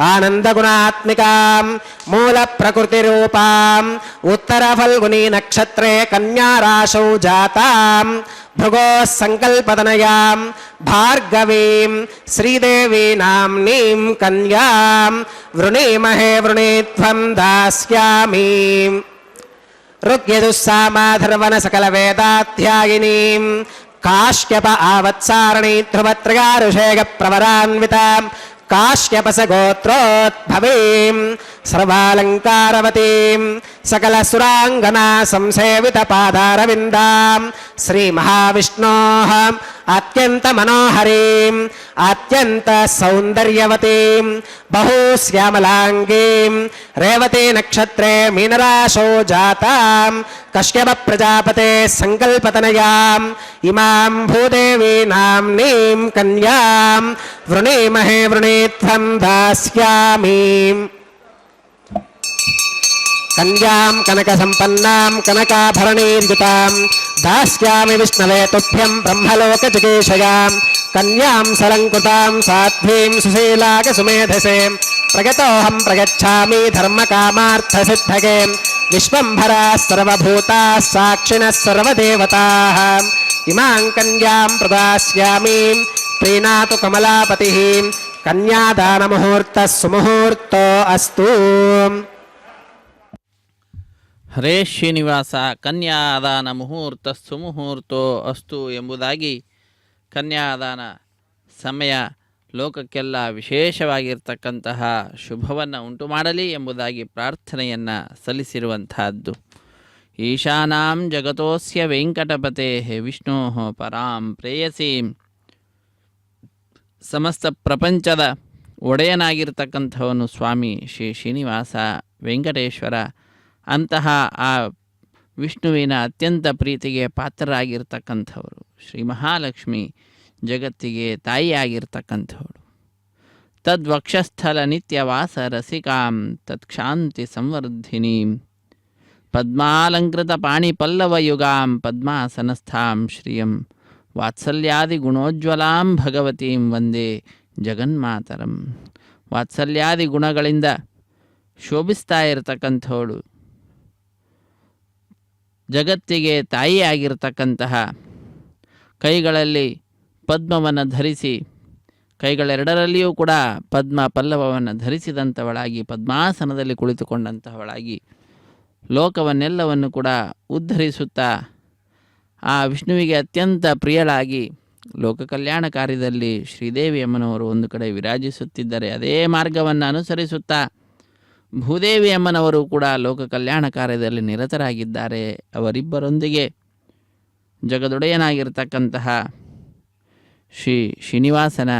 आनन्दगुणात्मिकां मूलप्रकृतिरूपाम् उत्तरफल्गुनी नक्षत्रे कन्याराशौ जातां भृगोः सङ्कल्पतनयां भार्गवीं श्रीदेवी नाम्नीं कन्यां वृणीमहे वृणीत्वं दास्यामि ऋग्यजुस्सामाधर्वण सकलवेदाध्यायिनीं काश्यप आवत्सारणी ध्रुवत्रयारुषेग प्रवरान्वितां काश्यपस गोत्रोद्भवीं सर्वालङ्कारवतीं सकलसुराङ्गना संसेवित पादारविन्दां श्रीमहाविष्णोः अत्यन्तमनोहरीं अत्यन्तसौन्दर्यवतीं बहुश्यामलाङ्गीं रेवती नक्षत्रे मीनराशौ जातां कश्यपप्रजापते सङ्कल्पतनयाम् इमां भूदेवी नाम्नीं कन्यां वृणीमहे वृणीत्वं दास्यामि कन्यां कनकसम्पन्नां कनकाभरणीर्युतां दास्यामि विष्णवे तुभ्यं ब्रह्मलोकजिगीषयां कन्यां सरङ्कृतां साध्वीं सुशीलाकसुमेधसे प्रगतोऽहं प्रगच्छामि धर्मकामार्थसिद्धगे विश्वम्भराः सर्वभूताः साक्षिणः सर्वदेवताः इमां कन्यां प्रदास्यामि प्रीणातु कमलापतिः कन्यादानमुहूर्तः सुमुहूर्तो अस्तु ಹರೇ ಶ್ರೀನಿವಾಸ ಕನ್ಯಾದಾನ ಮುಹೂರ್ತ ಸುಮುಹೂರ್ತೋ ಅಸ್ತು ಎಂಬುದಾಗಿ ಕನ್ಯಾದಾನ ಸಮಯ ಲೋಕಕ್ಕೆಲ್ಲ ವಿಶೇಷವಾಗಿರ್ತಕ್ಕಂತಹ ಶುಭವನ್ನು ಉಂಟು ಮಾಡಲಿ ಎಂಬುದಾಗಿ ಪ್ರಾರ್ಥನೆಯನ್ನು ಸಲ್ಲಿಸಿರುವಂತಹದ್ದು. ಈಶಾನಾಂ ಜಗತೋಸ್ಯ ವೆಂಕಟಪತೆ ವಿಷ್ಣೋ ಪರಾಂ ಪ್ರೇಯಸೀಂ. ಸಮಸ್ತ ಪ್ರಪಂಚದ ಒಡೆಯನಾಗಿರ್ತಕ್ಕಂಥವನು ಸ್ವಾಮಿ ಶ್ರೀ ಶ್ರೀನಿವಾಸ ವೆಂಕಟೇಶ್ವರ. ಅಂತಹ ಆ ವಿಷ್ಣುವಿನ ಅತ್ಯಂತ ಪ್ರೀತಿಗೆ ಪಾತ್ರರಾಗಿರ್ತಕ್ಕಂಥವರು ಶ್ರೀ ಮಹಾಲಕ್ಷ್ಮಿ ಜಗತ್ತಿಗೆ ತಾಯಿಯಾಗಿರ್ತಕ್ಕಂಥವಳು. ತದ್ವಕ್ಷಸ್ಥಲ ನಿತ್ಯವಾಸ ರಸಿಕಾಂ ತತ್ಕ್ಷಾಂತಿ ಸಂವರ್ಧಿನೀಂ ಪದ್ಮಾಲಂಕೃತ ಪಾಣಿಪಲ್ಲವಯುಗಾಂ ಪದ್ಮಾಸನಸ್ಥಾಂ ಶ್ರಿಯಂ ವಾತ್ಸಲ್ಯಾದಿ ಗುಣೋಜ್ವಲಾಂ ಭಗವತೀಂ ವಂದೇ ಜಗನ್ಮಾತರಂ. ವಾತ್ಸಲ್ಯಾದಿ ಗುಣಗಳಿಂದ ಶೋಭಿಸ್ತಾ ಇರತಕ್ಕಂಥವಳು, ಜಗತ್ತಿಗೆ ತಾಯಿಯಾಗಿರ್ತಕ್ಕಂತಹ, ಕೈಗಳಲ್ಲಿ ಪದ್ಮವನ್ನು ಧರಿಸಿ ಕೈಗಳೆರಡರಲ್ಲಿಯೂ ಕೂಡ ಪದ್ಮ ಪಲ್ಲವವನ್ನು ಧರಿಸಿದಂಥವಳಾಗಿ ಪದ್ಮಾಸನದಲ್ಲಿ ಕುಳಿತುಕೊಂಡಂತಹವಳಾಗಿ ಲೋಕವನ್ನೆಲ್ಲವನ್ನು ಕೂಡ ಉದ್ಧರಿಸುತ್ತಾ ಆ ವಿಷ್ಣುವಿಗೆ ಅತ್ಯಂತ ಪ್ರಿಯಳಾಗಿ ಲೋಕ ಕಲ್ಯಾಣ ಕಾರ್ಯದಲ್ಲಿ ಶ್ರೀದೇವಿ ಅಮ್ಮನವರು ಒಂದು ಕಡೆ ವಿರಾಜಿಸುತ್ತಿದ್ದರೆ, ಅದೇ ಮಾರ್ಗವನ್ನು ಅನುಸರಿಸುತ್ತಾ ಭೂದೇವಿ ಅಮ್ಮನವರು ಕೂಡ ಲೋಕ ಕಲ್ಯಾಣ ಕಾರ್ಯದಲ್ಲಿ ನಿರತರಾಗಿದ್ದಾರೆ. ಅವರಿಬ್ಬರೊಂದಿಗೆ ಜಗದೊಡೆಯನಾಗಿರ್ತಕ್ಕಂತಹ ಶ್ರೀ ಶ್ರೀನಿವಾಸನ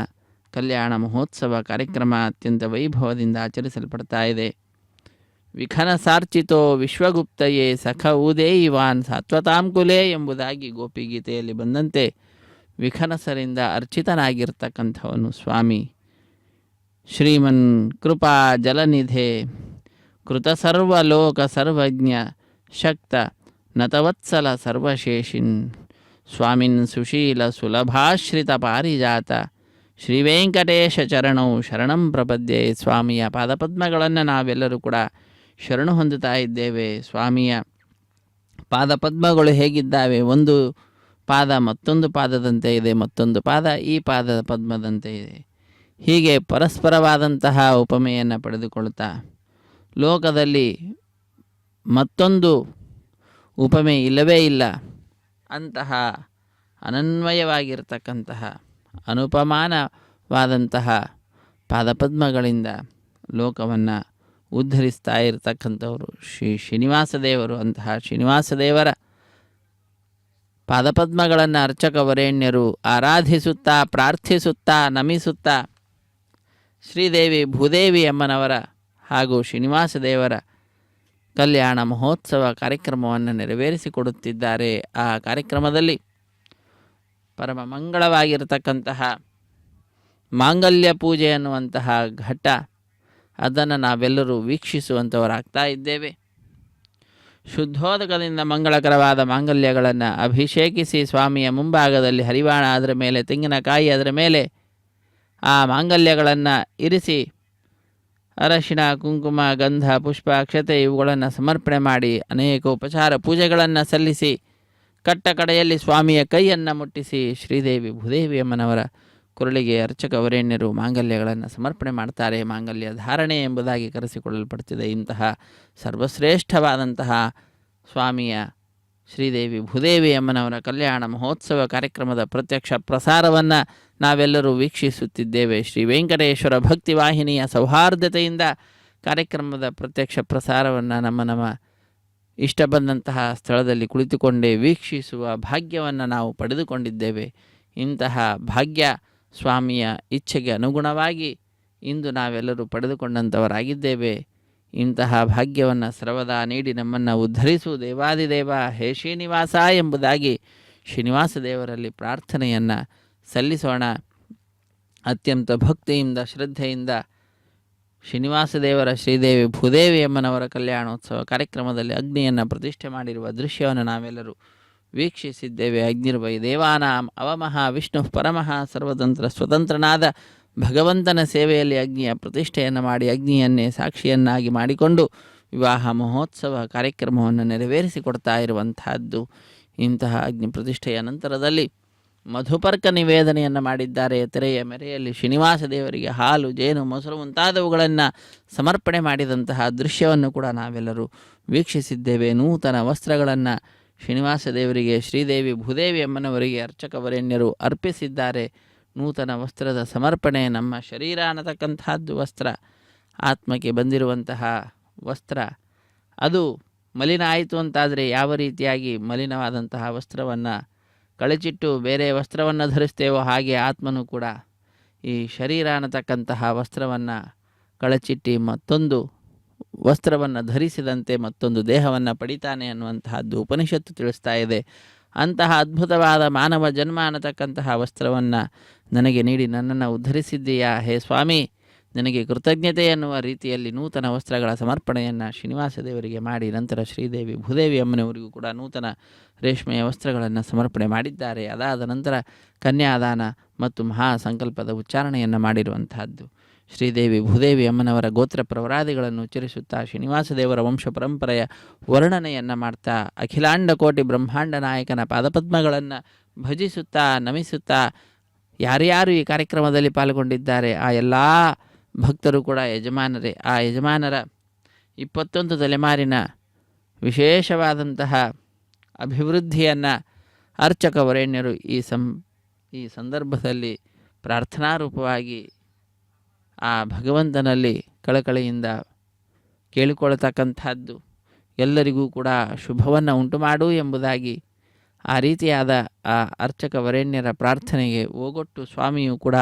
ಕಲ್ಯಾಣ ಮಹೋತ್ಸವ ಕಾರ್ಯಕ್ರಮ ಅತ್ಯಂತ ವೈಭವದಿಂದ ಆಚರಿಸಲ್ಪಡ್ತಾ ಇದೆ. ವಿಖನಸಾರ್ಚಿತೋ ವಿಶ್ವಗುಪ್ತಯೇ ಸಖ ಊದೇ ಇವಾನ್ ಸಾತ್ವತಾಂಕುಲೇ ಎಂಬುದಾಗಿ ಗೋಪಿಗೀತೆಯಲ್ಲಿ ಬಂದಂತೆ ವಿಖನಸರಿಂದ ಅರ್ಚಿತನಾಗಿರ್ತಕ್ಕಂಥವನು ಸ್ವಾಮಿ. ಶ್ರೀಮನ್ ಕೃಪಾ ಜಲನಿಧೆ ಕೃತ ಸರ್ವಲೋಕ ಸರ್ವಜ್ಞ ಶಕ್ತ ನತವತ್ಸಲ ಸರ್ವಶೇಷಿನ್ ಸ್ವಾಮಿನ್ ಸುಶೀಲ ಸುಲಭಾಶ್ರಿತ ಪಾರಿಜಾತ ಶ್ರೀ ವೆಂಕಟೇಶ ಚರಣೌ ಶರಣಂ ಪ್ರಪದ್ಯೆ. ಸ್ವಾಮಿಯ ಪಾದಪದ್ಮಗಳನ್ನು ನಾವೆಲ್ಲರೂ ಕೂಡ ಶರಣು ಹೊಂದುತ್ತಾ ಇದ್ದೇವೆ. ಸ್ವಾಮಿಯ ಪಾದಪದ್ಮಗಳು ಹೇಗಿದ್ದಾವೆ? ಒಂದು ಪಾದ ಮತ್ತೊಂದು ಪಾದದಂತೆ ಇದೆ, ಮತ್ತೊಂದು ಪಾದ ಈ ಪಾದದ ಪದ್ಮದಂತೆ ಇದೆ. ಹೀಗೆ ಪರಸ್ಪರವಾದಂತಹ ಉಪಮೆಯನ್ನು ಪಡೆದುಕೊಳ್ಳುತ್ತಾ ಲೋಕದಲ್ಲಿ ಮತ್ತೊಂದು ಉಪಮೆ ಇಲ್ಲವೇ ಇಲ್ಲ ಅಂತಹ ಅನನ್ವಯವಾಗಿರ್ತಕ್ಕಂತಹ ಅನುಪಮಾನವಾದಂತಹ ಪಾದಪದ್ಮಗಳಿಂದ ಲೋಕವನ್ನು ಉದ್ಧರಿಸ್ತಾ ಇರತಕ್ಕಂಥವರು ಶ್ರೀನಿವಾಸ ದೇವರು. ಅಂತಹ ಶ್ರೀನಿವಾಸ ದೇವರ ಪಾದಪದ್ಮಗಳನ್ನು ಅರ್ಚಕವರೇಣ್ಯರು ಆರಾಧಿಸುತ್ತಾ ಪ್ರಾರ್ಥಿಸುತ್ತಾ ನಮಿಸುತ್ತಾ ಶ್ರೀದೇವಿ ಭೂದೇವಿ ಅಮ್ಮನವರ ಹಾಗೂ ಶ್ರೀನಿವಾಸ ದೇವರ ಕಲ್ಯಾಣ ಮಹೋತ್ಸವ ಕಾರ್ಯಕ್ರಮವನ್ನು ನೆರವೇರಿಸಿಕೊಡುತ್ತಿದ್ದಾರೆ. ಆ ಕಾರ್ಯಕ್ರಮದಲ್ಲಿ ಪರಮ ಮಂಗಳವಾಗಿರತಕ್ಕಂತಹ ಮಾಂಗಲ್ಯ ಪೂಜೆ ಅನ್ನುವಂತಹ ಘಟ್ಟ, ಅದನ್ನು ನಾವೆಲ್ಲರೂ ವೀಕ್ಷಿಸುವಂಥವರಾಗ್ತಾ ಇದ್ದೇವೆ. ಶುದ್ಧೋದಕದಿಂದ ಮಂಗಳಕರವಾದ ಮಾಂಗಲ್ಯಗಳನ್ನು ಅಭಿಷೇಕಿಸಿ ಸ್ವಾಮಿಯ ಮುಂಭಾಗದಲ್ಲಿ ಹರಿವಾಣ, ಅದರ ಮೇಲೆ ತೆಂಗಿನಕಾಯಿ, ಅದರ ಮೇಲೆ ಆ ಮಾಂಗಲ್ಯಗಳನ್ನು ಇರಿಸಿ ಅರಶಿಣ ಕುಂಕುಮ ಗಂಧ ಪುಷ್ಪ ಅಕ್ಷತೆ ಇವುಗಳನ್ನು ಸಮರ್ಪಣೆ ಮಾಡಿ ಅನೇಕ ಉಪಚಾರ ಪೂಜೆಗಳನ್ನು ಸಲ್ಲಿಸಿ ಕಟ್ಟ ಕಡೆಯಲ್ಲಿ ಸ್ವಾಮಿಯ ಕೈಯನ್ನು ಮುಟ್ಟಿಸಿ ಶ್ರೀದೇವಿ ಭೂದೇವಿ ಅಮ್ಮನವರ ಕುರಳಿಗೆ ಅರ್ಚಕವರೇಣ್ಯರು ಮಾಂಗಲ್ಯಗಳನ್ನು ಸಮರ್ಪಣೆ ಮಾಡ್ತಾರೆ. ಮಾಂಗಲ್ಯ ಧಾರಣೆ ಎಂಬುದಾಗಿ ಕರೆಸಿಕೊಳ್ಳಲ್ಪಡ್ತಿದೆ. ಇಂತಹ ಸರ್ವಶ್ರೇಷ್ಠವಾದಂತಹ ಸ್ವಾಮಿಯ ಶ್ರೀದೇವಿ ಭೂದೇವಿ ಅಮ್ಮನವರ ಕಲ್ಯಾಣ ಮಹೋತ್ಸವ ಕಾರ್ಯಕ್ರಮದ ಪ್ರತ್ಯಕ್ಷ ಪ್ರಸಾರವನ್ನು ನಾವೆಲ್ಲರೂ ವೀಕ್ಷಿಸುತ್ತಿದ್ದೇವೆ. ಶ್ರೀ ವೆಂಕಟೇಶ್ವರ ಭಕ್ತಿ ವಾಹಿನಿಯ ಸೌಹಾರ್ದತೆಯಿಂದ ಕಾರ್ಯಕ್ರಮದ ಪ್ರತ್ಯಕ್ಷ ಪ್ರಸಾರವನ್ನು ನಮ್ಮ ಇಷ್ಟ ಬಂದಂತಹ ಸ್ಥಳದಲ್ಲಿ ಕುಳಿತುಕೊಂಡೇ ವೀಕ್ಷಿಸುವ ಭಾಗ್ಯವನ್ನು ನಾವು ಪಡೆದುಕೊಂಡಿದ್ದೇವೆ. ಇಂತಹ ಭಾಗ್ಯ ಸ್ವಾಮಿಯ ಇಚ್ಛೆಗೆ ಅನುಗುಣವಾಗಿ ಇಂದು ನಾವೆಲ್ಲರೂ ಪಡೆದುಕೊಂಡಂಥವರಾಗಿದ್ದೇವೆ. ಇಂತಹ ಭಾಗ್ಯವನ್ನು ಸರ್ವದಾ ನೀಡಿ ನಮ್ಮನ್ನು ಉದ್ಧರಿಸು ದೇವಾದಿದೇವ ಹೇ ಶ್ರೀನಿವಾಸ ಎಂಬುದಾಗಿ ಶ್ರೀನಿವಾಸ ದೇವರಲ್ಲಿ ಪ್ರಾರ್ಥನೆಯನ್ನು ಸಲ್ಲಿಸೋಣ. ಅತ್ಯಂತ ಭಕ್ತಿಯಿಂದ ಶ್ರದ್ಧೆಯಿಂದ ಶ್ರೀನಿವಾಸ ದೇವರ ಶ್ರೀದೇವಿ ಭೂದೇವಿ ಅಮ್ಮನವರ ಕಲ್ಯಾಣೋತ್ಸವ ಕಾರ್ಯಕ್ರಮದಲ್ಲಿ ಅಗ್ನಿಯನ್ನು ಪ್ರತಿಷ್ಠೆ ಮಾಡಿರುವ ದೃಶ್ಯವನ್ನು ನಾವೆಲ್ಲರೂ ವೀಕ್ಷಿಸಿದ್ದೇವೆ. ಅಗ್ನಿರ್ವೈ ದೇವಾನಾಂ ಅವಮಃ ವಿಷ್ಣು ಪರಮಃ ಸರ್ವತಂತ್ರ ಸ್ವತಂತ್ರನಾದ ಭಗವಂತನ ಸೇವೆಯಲ್ಲಿ ಅಗ್ನಿಯ ಪ್ರತಿಷ್ಠೆಯನ್ನು ಮಾಡಿ ಅಗ್ನಿಯನ್ನೇ ಸಾಕ್ಷಿಯನ್ನಾಗಿ ಮಾಡಿಕೊಂಡು ವಿವಾಹ ಮಹೋತ್ಸವ ಕಾರ್ಯಕ್ರಮವನ್ನು ನೆರವೇರಿಸಿಕೊಡ್ತಾ ಇರುವಂತಹದ್ದು. ಇಂತಹ ಅಗ್ನಿ ಪ್ರತಿಷ್ಠೆಯ ನಂತರದಲ್ಲಿ ಮಧುಪರ್ಕ ನಿವೇದನೆಯನ್ನು ಮಾಡಿದ್ದಾರೆ. ತೆರೆಯ ಮೆರೆಯಲ್ಲಿ ಶ್ರೀನಿವಾಸ ದೇವರಿಗೆ ಹಾಲು ಜೇನು ಮೊಸರು ಮುಂತಾದವುಗಳನ್ನು ಸಮರ್ಪಣೆ ಮಾಡಿದಂತಹ ದೃಶ್ಯವನ್ನು ಕೂಡ ನಾವೆಲ್ಲರೂ ವೀಕ್ಷಿಸಿದ್ದೇವೆ. ನೂತನ ವಸ್ತ್ರಗಳನ್ನು ಶ್ರೀನಿವಾಸ ದೇವರಿಗೆ ಶ್ರೀದೇವಿ ಭೂದೇವಿ ಅಮ್ಮನವರಿಗೆ ಅರ್ಚಕವರೇಣ್ಯರು ಅರ್ಪಿಸಿದ್ದಾರೆ. ನೂತನ ವಸ್ತ್ರದ ಸಮರ್ಪಣೆ, ನಮ್ಮ ಶರೀರ ಅನ್ನತಕ್ಕಂಥದ್ದು ವಸ್ತ್ರ, ಆತ್ಮಕ್ಕೆ ಬಂದಿರುವಂತಹ ವಸ್ತ್ರ ಅದು ಮಲಿನ ಆಯಿತು ಅಂತಾದರೆ ಯಾವ ರೀತಿಯಾಗಿ ಮಲಿನವಾದಂತಹ ವಸ್ತ್ರವನ್ನು ಕಳಚಿಟ್ಟು ಬೇರೆ ವಸ್ತ್ರವನ್ನು ಧರಿಸ್ತೇವೋ ಹಾಗೆ ಆತ್ಮನೂ ಕೂಡ ಈ ಶರೀರ ಅನ್ನತಕ್ಕಂತಹ ವಸ್ತ್ರವನ್ನು ಕಳಚಿಟ್ಟು ಮತ್ತೊಂದು ವಸ್ತ್ರವನ್ನು ಧರಿಸಿದಂತೆ ಮತ್ತೊಂದು ದೇಹವನ್ನು ಪಡಿತಾನೆ ಅನ್ನುವಂತಹದ್ದು ಉಪನಿಷತ್ತು ತಿಳಿಸ್ತಾ ಇದೆ. ಅಂತಹ ಅದ್ಭುತವಾದ ಮಾನವ ಜನ್ಮ ಅನ್ನತಕ್ಕಂತಹ ವಸ್ತ್ರವನ್ನು ನನಗೆ ನೀಡಿ ನನ್ನನ್ನು ಉದ್ಧರಿಸಿದ್ದೀಯಾ ಹೇ ಸ್ವಾಮಿ, ನನಗೆ ಕೃತಜ್ಞತೆ ಎನ್ನುವ ರೀತಿಯಲ್ಲಿ ನೂತನ ವಸ್ತ್ರಗಳ ಸಮರ್ಪಣೆಯನ್ನು ಶ್ರೀನಿವಾಸ ದೇವರಿಗೆ ಮಾಡಿ ನಂತರ ಶ್ರೀದೇವಿ ಭೂದೇವಿ ಅಮ್ಮನವರಿಗೂ ಕೂಡ ನೂತನ ರೇಷ್ಮೆಯ ವಸ್ತ್ರಗಳನ್ನು ಸಮರ್ಪಣೆ ಮಾಡಿದ್ದಾರೆ. ಅದಾದ ನಂತರ ಕನ್ಯಾದಾನ ಮತ್ತು ಮಹಾ ಸಂಕಲ್ಪದ ಉಚ್ಚಾರಣೆಯನ್ನು ಮಾಡಿರುವಂತಹದ್ದು. ಶ್ರೀದೇವಿ ಭೂದೇವಿ ಅಮ್ಮನವರ ಗೋತ್ರ ಪ್ರವರಾದಿಗಳನ್ನು ಉಚ್ಚರಿಸುತ್ತಾ ಶ್ರೀನಿವಾಸ ದೇವರ ವಂಶ ಪರಂಪರೆಯ ವರ್ಣನೆಯನ್ನು ಮಾಡ್ತಾ ಅಖಿಲಾಂಡ ಕೋಟಿ ಬ್ರಹ್ಮಾಂಡ ನಾಯಕನ ಪಾದಪದ್ಮಗಳನ್ನು ಭಜಿಸುತ್ತಾ ನಮಿಸುತ್ತಾ ಯಾರ್ಯಾರು ಈ ಕಾರ್ಯಕ್ರಮದಲ್ಲಿ ಪಾಲ್ಗೊಂಡಿದ್ದಾರೆ ಆ ಎಲ್ಲ ಭಕ್ತರು ಕೂಡ ಯಜಮಾನರೇ. ಆ ಯಜಮಾನರ 21 ತಲೆಮಾರಿನ ವಿಶೇಷವಾದಂತಹ ಅಭಿವೃದ್ಧಿಯನ್ನು ಅರ್ಚಕವರೇಣ್ಯರು ಈ ಸಂದರ್ಭದಲ್ಲಿ ಪ್ರಾರ್ಥನಾರೂಪವಾಗಿ ಆ ಭಗವಂತನಲ್ಲಿ ಕಳಕಳಿಯಿಂದ ಕೇಳಿಕೊಳ್ಳತಕ್ಕಂಥದ್ದು. ಎಲ್ಲರಿಗೂ ಕೂಡ ಶುಭವನ್ನು ಉಂಟು ಮಾಡು ಎಂಬುದಾಗಿ ಆ ರೀತಿಯಾದ ಆ ಅರ್ಚಕವರೇಣ್ಯರ ಪ್ರಾರ್ಥನೆಗೆ ಓಗೊಟ್ಟು ಸ್ವಾಮಿಯು ಕೂಡ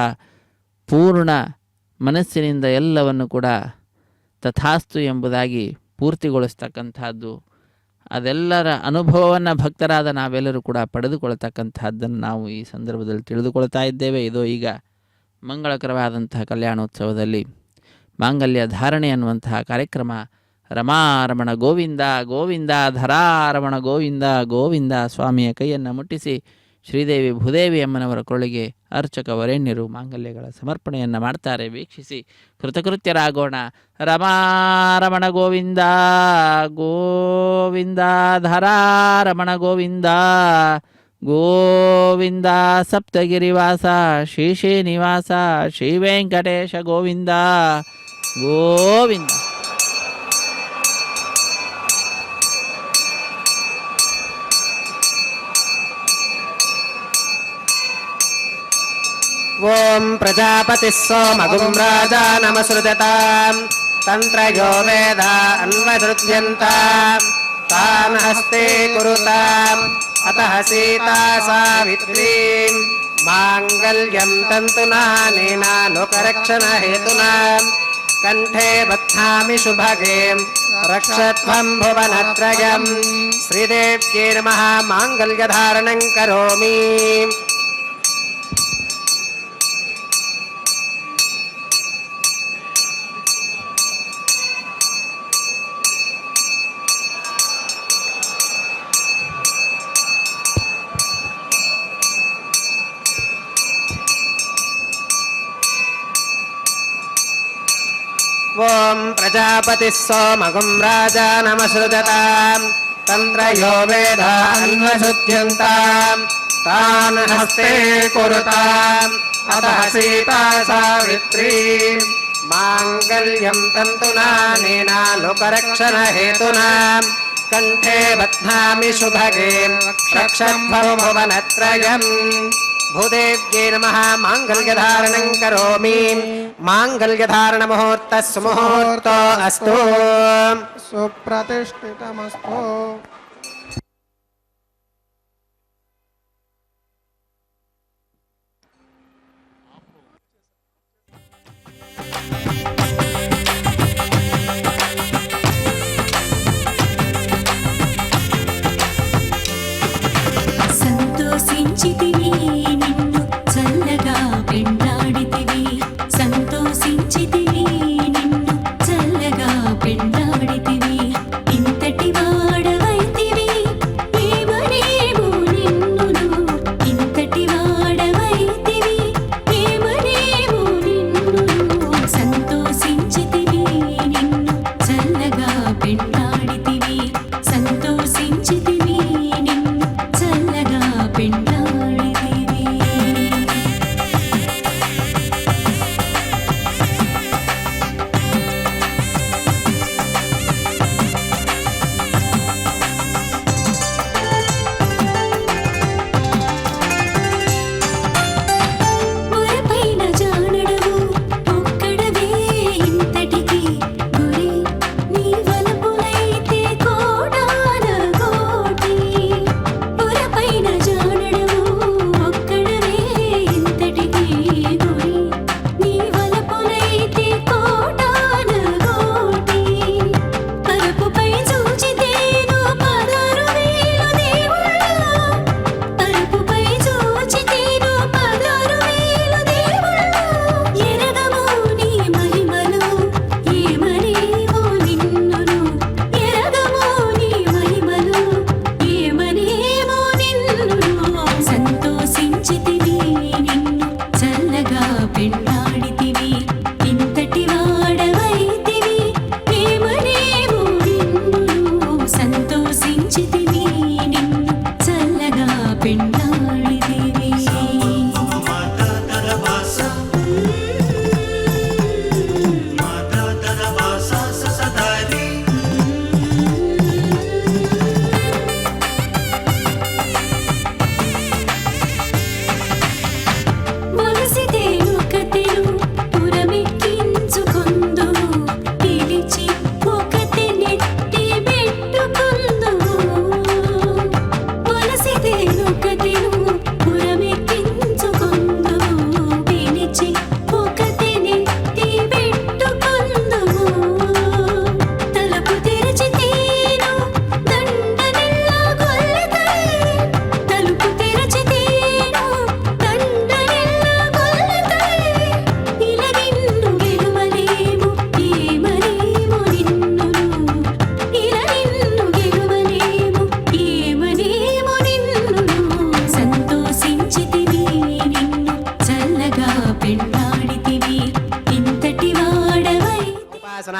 ಪೂರ್ಣ ಮನಸ್ಸಿನಿಂದ ಎಲ್ಲವನ್ನು ಕೂಡ ತಥಾಸ್ತು ಎಂಬುದಾಗಿ ಪೂರ್ತಿಗೊಳಿಸ್ತಕ್ಕಂಥದ್ದು, ಅದೆಲ್ಲರ ಅನುಭವವನ್ನು ಭಕ್ತರಾದ ನಾವೆಲ್ಲರೂ ಕೂಡ ಪಡೆದುಕೊಳ್ತಕ್ಕಂಥದ್ದನ್ನು ನಾವು ಈ ಸಂದರ್ಭದಲ್ಲಿ ತಿಳಿದುಕೊಳ್ತಾ ಇದ್ದೇವೆ. ಇದು ಈಗ ಮಂಗಳಕರವಾದಂತಹ ಕಲ್ಯಾಣೋತ್ಸವದಲ್ಲಿ ಮಾಂಗಲ್ಯ ಧಾರಣೆ ಅನ್ನುವಂತಹ ಕಾರ್ಯಕ್ರಮ ರಮಾರಮಣ ಗೋವಿಂದ ಗೋವಿಂದ ಧರಾರಮಣ ಗೋವಿಂದ ಗೋವಿಂದ ಸ್ವಾಮಿಯ ಕೈಯನ್ನು ಮುಟ್ಟಿಸಿ ಶ್ರೀದೇವಿ ಭೂದೇವಿ ಅಮ್ಮನವರ ಕೊರಳಿಗೆ ಅರ್ಚಕ ವರೇಣ್ಯರು ಮಾಂಗಲ್ಯಗಳ ಸಮರ್ಪಣೆಯನ್ನು ಮಾಡ್ತಾರೆ. ವೀಕ್ಷಿಸಿ ಕೃತಕೃತ್ಯರಾಗೋಣ. ರಮಾರಮಣ ಗೋವಿಂದ ಗೋವಿಂದ ಧರಾರಮಣ ಗೋವಿಂದ ಗೋವಿಂದ ಸಪ್ತಗಿರಿವಾಸ ಶ್ರೀ ಶ್ರೀನಿವಾಸ ಶ್ರೀ ವೆಂಕಟೇಶ ಗೋವಿಂದ ಗೋವಿಂದ. ಓಂ ಪ್ರಜಾಪತಿ ಸೋಮಗುಂ ರಾಜಾನಮಸೃಜತಾಂ ತಂತ್ರಯೋ ವೇದ ಅನ್ವಸೃಜ್ಯಂತಾಂ ತಾನ್ ಹಸ್ತೆ ಕುರುತಾಂ ಅತಃ ಸೀತಾ ಸಾವಿತ್ರೀಂ ಮಾಂಗಲ್ಯಂ ತಂತುನಾನೇನ ಲೋಕರಕ್ಷಣ ಹೇತುನಾ ಕಂಠೆ ಬಧ್ನಾಮಿ ಶುಭಗೆ ರಕ್ಷತ್ವಂ ಭುವನತ್ರಯಂ ಶ್ರೀದೇವ್ಯೈ ನಮಃ ಮಾಂಗಲ್ಯಧಾರಣಂ ಕರೋಮಿ. ಓಂ ಪ್ರಜಾಪತಿ ಸೋಮಗುಂ ರಾಜಾನಮಸೃಜತಾಂ ತಂತ್ರಯೋ ವೇದ ಅನ್ವಸೃಜ್ಯಂತಾಂ ತಾನ್ ಹಸ್ತೆ ಕುರುತಾಂ ಅತಃ ಸೀತಾ ಸಾವಿತ್ರೀಂ ಮಾಂಗಲ್ಯಂ ತಂತುನಾನೇನ ಲೋಕರಕ್ಷಣ ಹೇತುನಾ ಕಂಠೆ ಬಧ್ನಾಮಿ ಶುಭಗೆ ರಕ್ಷತ್ವಂ ಭುವನತ್ರಯಂ ಭೂದೇವ್ಯೈ ನಮಃ ಮಾಂಗಲ್ಯಧಾರಣಂ ಕರೋಮಿ. ಮಾಂಗಲ್ಯಧಾರಣ ಮುಹೂರ್ತ ಸುಮುಹೂರ್ತೋ ಅಸ್ತು ಸುಪ್ರತಿಷ್ಠಿತಮಸ್ತು. సంతోషించితివి నిన్ను చల్లగా పెండాడితివి సంతోషించితివి నిన్ను చల్లగా పెండాడితివి ఇంతటి వాడవైతివి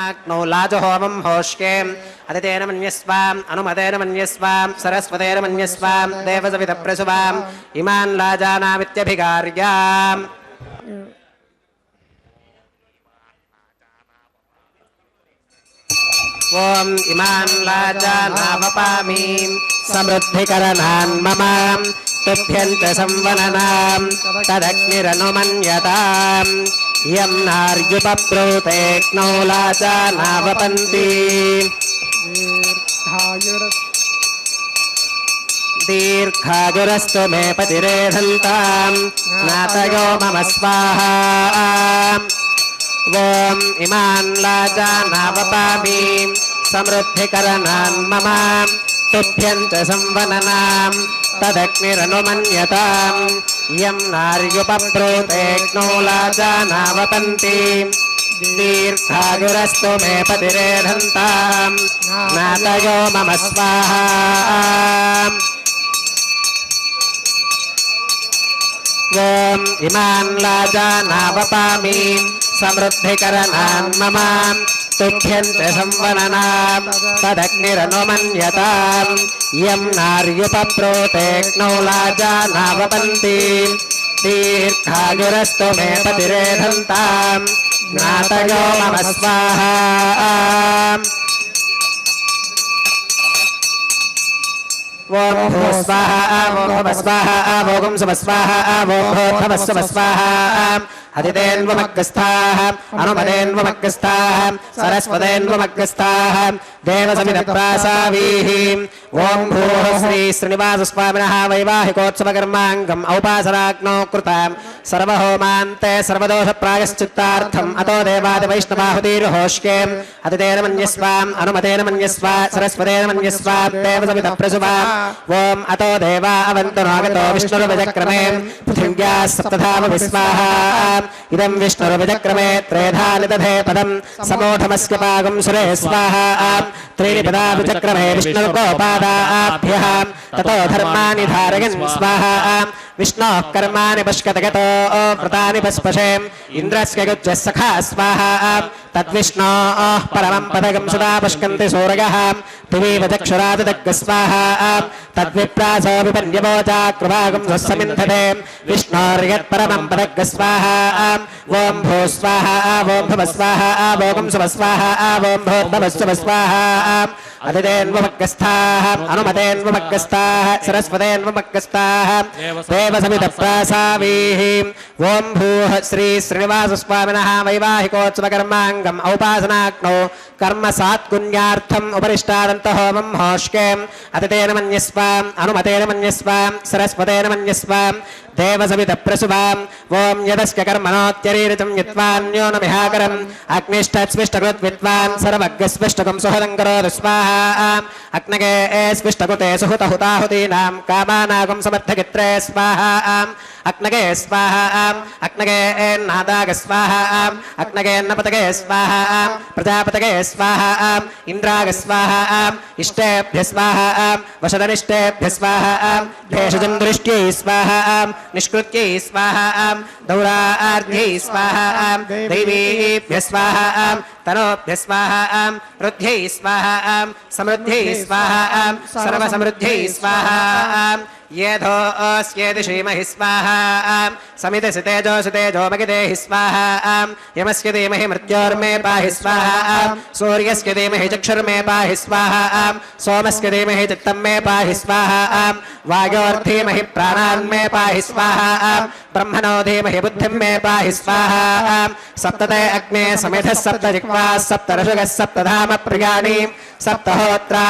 उपासनाग्नौ लाजहोमं होष्के अदितेन मन्यस्वाम् अनुमतेन मन्यस्वाम् सरस्वतेन मन्यस्वाम् देवसवितप्रसुवाम् इमान् लाजानामित्यभिकार्याम् ॐ इमान् लाजानावपामि समृद्धिकरणान् मम तुभ्यञ्च संवननाम् तदग्निरनुमन्यताम् यं नार्युपब्रूतेऽग्नौ लाजानावपन्ति दीर्घायुरस्तु मे पतिरेधन्ताम् ज्ञातयो मम स्वाहा ॐ इमान् लाजानावपामि समृद्धिकरणान् मम तुभ्यञ्च संवननाम् तदग्निरनुमन्यताम् यं नार्युपब्रूतेऽग्नौ लाजानावपन्ति दीर्घायुरस्तु मे पतिरेधन्ताम् ज्ञातयो मम स्वाहा ॐ इमान् लाजानावपामि समृद्धिकरणान् मम तुभ्यञ्च संवननाम् तदग्निरनुमन्यताम् यं नार्युपब्रूतेऽग्नौ लाजानावपन्ति दीर्घायुरस्तु मे पतिरेधन्ताम् ज्ञातयो मम स्वाहा ॐ भूस्वाहा ॐ भवस्वाहा भोगं सुमस्वाहा ॐ भोर्भवस्वस्वाहा अदितेन्वमग्रस्थाः अनुमतेन्वमग्रस्थाः सरस्वतेन्वमग्रस्थाः देवसमितप्रासावीः ॐ भूः श्री श्रीनिवासस्वामिनः वैवाहिकोत्सवकर्माङ्गम् औपासनाग्नौ कृताम् सर्वहोमान्ते सर्वदोषप्रायश्चित्तार्थम् अतो देवादिवैष्णवाहुतिर्होष्के अदितेन मन्यस्वाम् अनुमतेन मन्यस्वा सरस्वतेन मन्यस्वा देवसमितप्रसुवाम् ॐ अतो देवा अवन्तु नागतो विष्णुर्विजक्रमे पृथिव्याः सप्तधाम विस्वाहा इदं विष्णुर्विजक्रमे त्रेधा निदधे पदं समोढमस्य पागं सुरे स्वाहा त्रीणि पदा विचक्रमे विष्णुर्गोपादाभ्यः ततो धर्माणि धारयन् स्वाहा विष्णोः कर्माणि पश्यतगतो कृतानि पस्पशेम् इन्द्रस्य युज्यः सखा स्वाहा तद्विष्णोः परमं पदकं सदा पश्यन्ति सूरयः दिवीव चक्षुरादिदग्ग स्वाहा तद्विप्रासो विपन्यवोचा कृपागं स्वस्समिन्धते विष्णोर्यत्परमं पदग्ग स्वाहा ॐ भू स्वाहा ॐ भव स्वाहा भोगं सुव स्वाहा ॐ भोर्भवस्व स्वाहा अदितेन्वमग्रस्थाः अनुमतेन्वमग्रस्थाः सरस्वतेन्वमग्रस्थाः देवसमितप्रासावीः ॐ भूः श्री श्रीनिवासस्वामिनः वैवाहिकोत्सवकर्माङ्गम् औपासनाग्नौ कर्म सात्कुन्यार्थम् उपरिष्टादन्तहोमं होष्के अदितेन मन्यस्वाम् अनुमतेन मन्यस्वाम् सरस्वतेन मन्यस्वाम् देवसमितप्रसुवाम् ॐ यदस्य कर्मणोत्यरीरितं यत्वान्योनमिहाकरम् अग्निष्ठस्विष्टकृद्विद्वान् सर्वज्ञस्विष्टकं सुहदं करोतु स्वाहा अग्नगे स्विष्टकृते सुहुतहुताहुतीनां कामानागं समर्थगित्रे स्वाहा अग्नगे स्वाहा अग्नगे नादाग स्वाहा अग्नगे नपतगे स्वाहा प्रजापतगे स्वाहा इन्द्राग स्वाहा इष्टेभ्य स्वाहा वशदनिष्टेभ्य स्वाहा भेषजं दृष्ट्यै स्वाहा निष्कृत्यै स्वाहा दौरार्ध्यै स्वाहा दैवीभ्य स्वाहा तनोभ्य स्वाहा रुद्ध्यै स्वाहा समृद्ध्यै स्वाहा सर्वसमृद्ध्यै स्वाहा येधो अस्येति श्रीमहि स्वाहा समिति तेजो मगिदेहि स्वाहा यमस्य धीमहि मृत्योर्मे पाहि स्वाहा सूर्यस्य धीमहि चक्षुर्मे पाहि स्वाहा सोमस्य धीमहि चित्तं मे पाहि स्वाहा वायोर्धीमहि प्राणान्मे पाहि स्वाहा ब्रह्मणो धीमहि बुद्धिं मे पाहि स्वाहा सप्तते अग्ने समिधः सप्तजिह्वाः सप्तऋषयः सप्तधाम प्रियाणि सप्तहोत्रा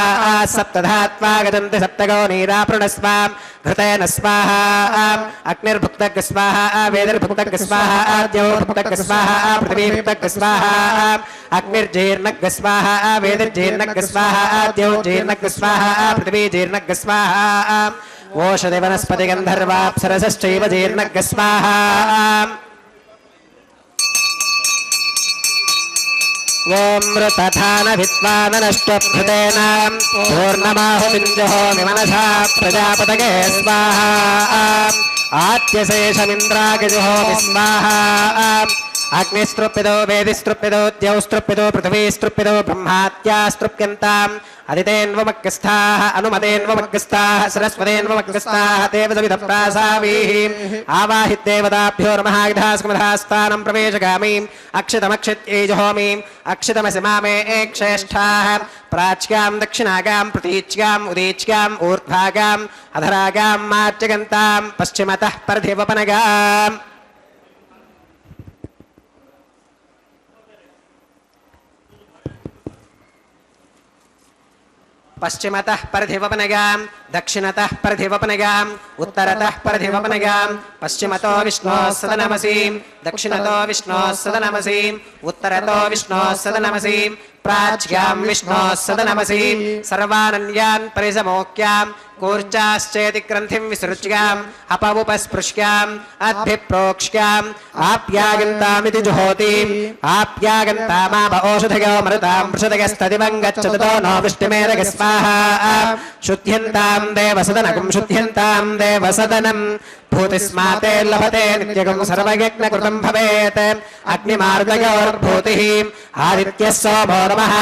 सप्तधात्वा गजन्ति सप्तगो नीरापृणस्वाम् घृतेन स्वाहा अग्निर्भुक्तः स्वाहा वेदिर्भुक्तः स्वाहा द्यौर्भुक्तः स्वाहा पृथिवीर्भुक्तः स्वाहा अग्निर्जीर्णः स्वाहा वेदिर्जीर्णः स्वाहा द्यौर्जीर्णः स्वाहा पृथिवीजीर्णः स्वाहा ओषधि वनस्पति गन्धर्वाप्सरसश्चैव जीर्णः स्वाहा ॐ मृतथान विद्वाननष्टभृतेन पूर्णमाहुतिञ्जहो विमनसा प्रजापतये स्वाहा आत्यशेषमिन्द्रागिजुहो विस्वाहा अग्निस्तृप्यतो वेदिस्तृप्यतो द्यौस्तृप्यतो पृथिवीस्तृप्यतो ब्रह्मात्यास्तृप्यन्ताम् अदितेन्वमग्रस्थाः अनुमतेन्वमग्रस्थाः सरस्वतेन्वमग्रस्थाः देवसविधप्रासावीः आवाहिदेवताभ्यो नमः यथास्कमधास्थानं प्रवेशगामीम् अक्षितमक्षित्यैजहोमीम् अक्षितमसि मामे एक्ष्येष्ठाः प्राच्यां दक्षिणागां प्रतीच्याम् उदीच्याम् ऊर्ध्वागाम् अधरागां मार्जगन्तां पश्चिमतः परधिवपनगाम् पश्चिमतः परधिवपनगां दक्षिणतः परधिवपनगाम् उत्तरतः परधिवपनगां पश्चिमतो विष्णोः सदनमसीं दक्षिणतो विष्णोः सदनमसीं उत्तरतो विष्णोः सदनमसीं प्राच्यां विष्णोः सदनमसीं सर्वानन्यान् परिसमोक्यां कूर्चाश्चेति ग्रन्थिं विसृज्याम् अपवुपस्पृश्याम् अद्भिप्रोक्ष्याम् आप्यागन्तामिति जुहोतिम् आप्यागन्तामाप ओषधयो मरुतां वृषदगस्तदिवं गच्छतो नो वृष्टिमेरग स्वाहा शुद्ध्यन्तां देवसदनकं शुद्ध्यन्तां देवसदनं भूतिस्माते लभते नित्यगं सर्वयज्ञकृतं भवेत् अग्निमारुतयोर्भूतिः आदित्यः सोमो नमः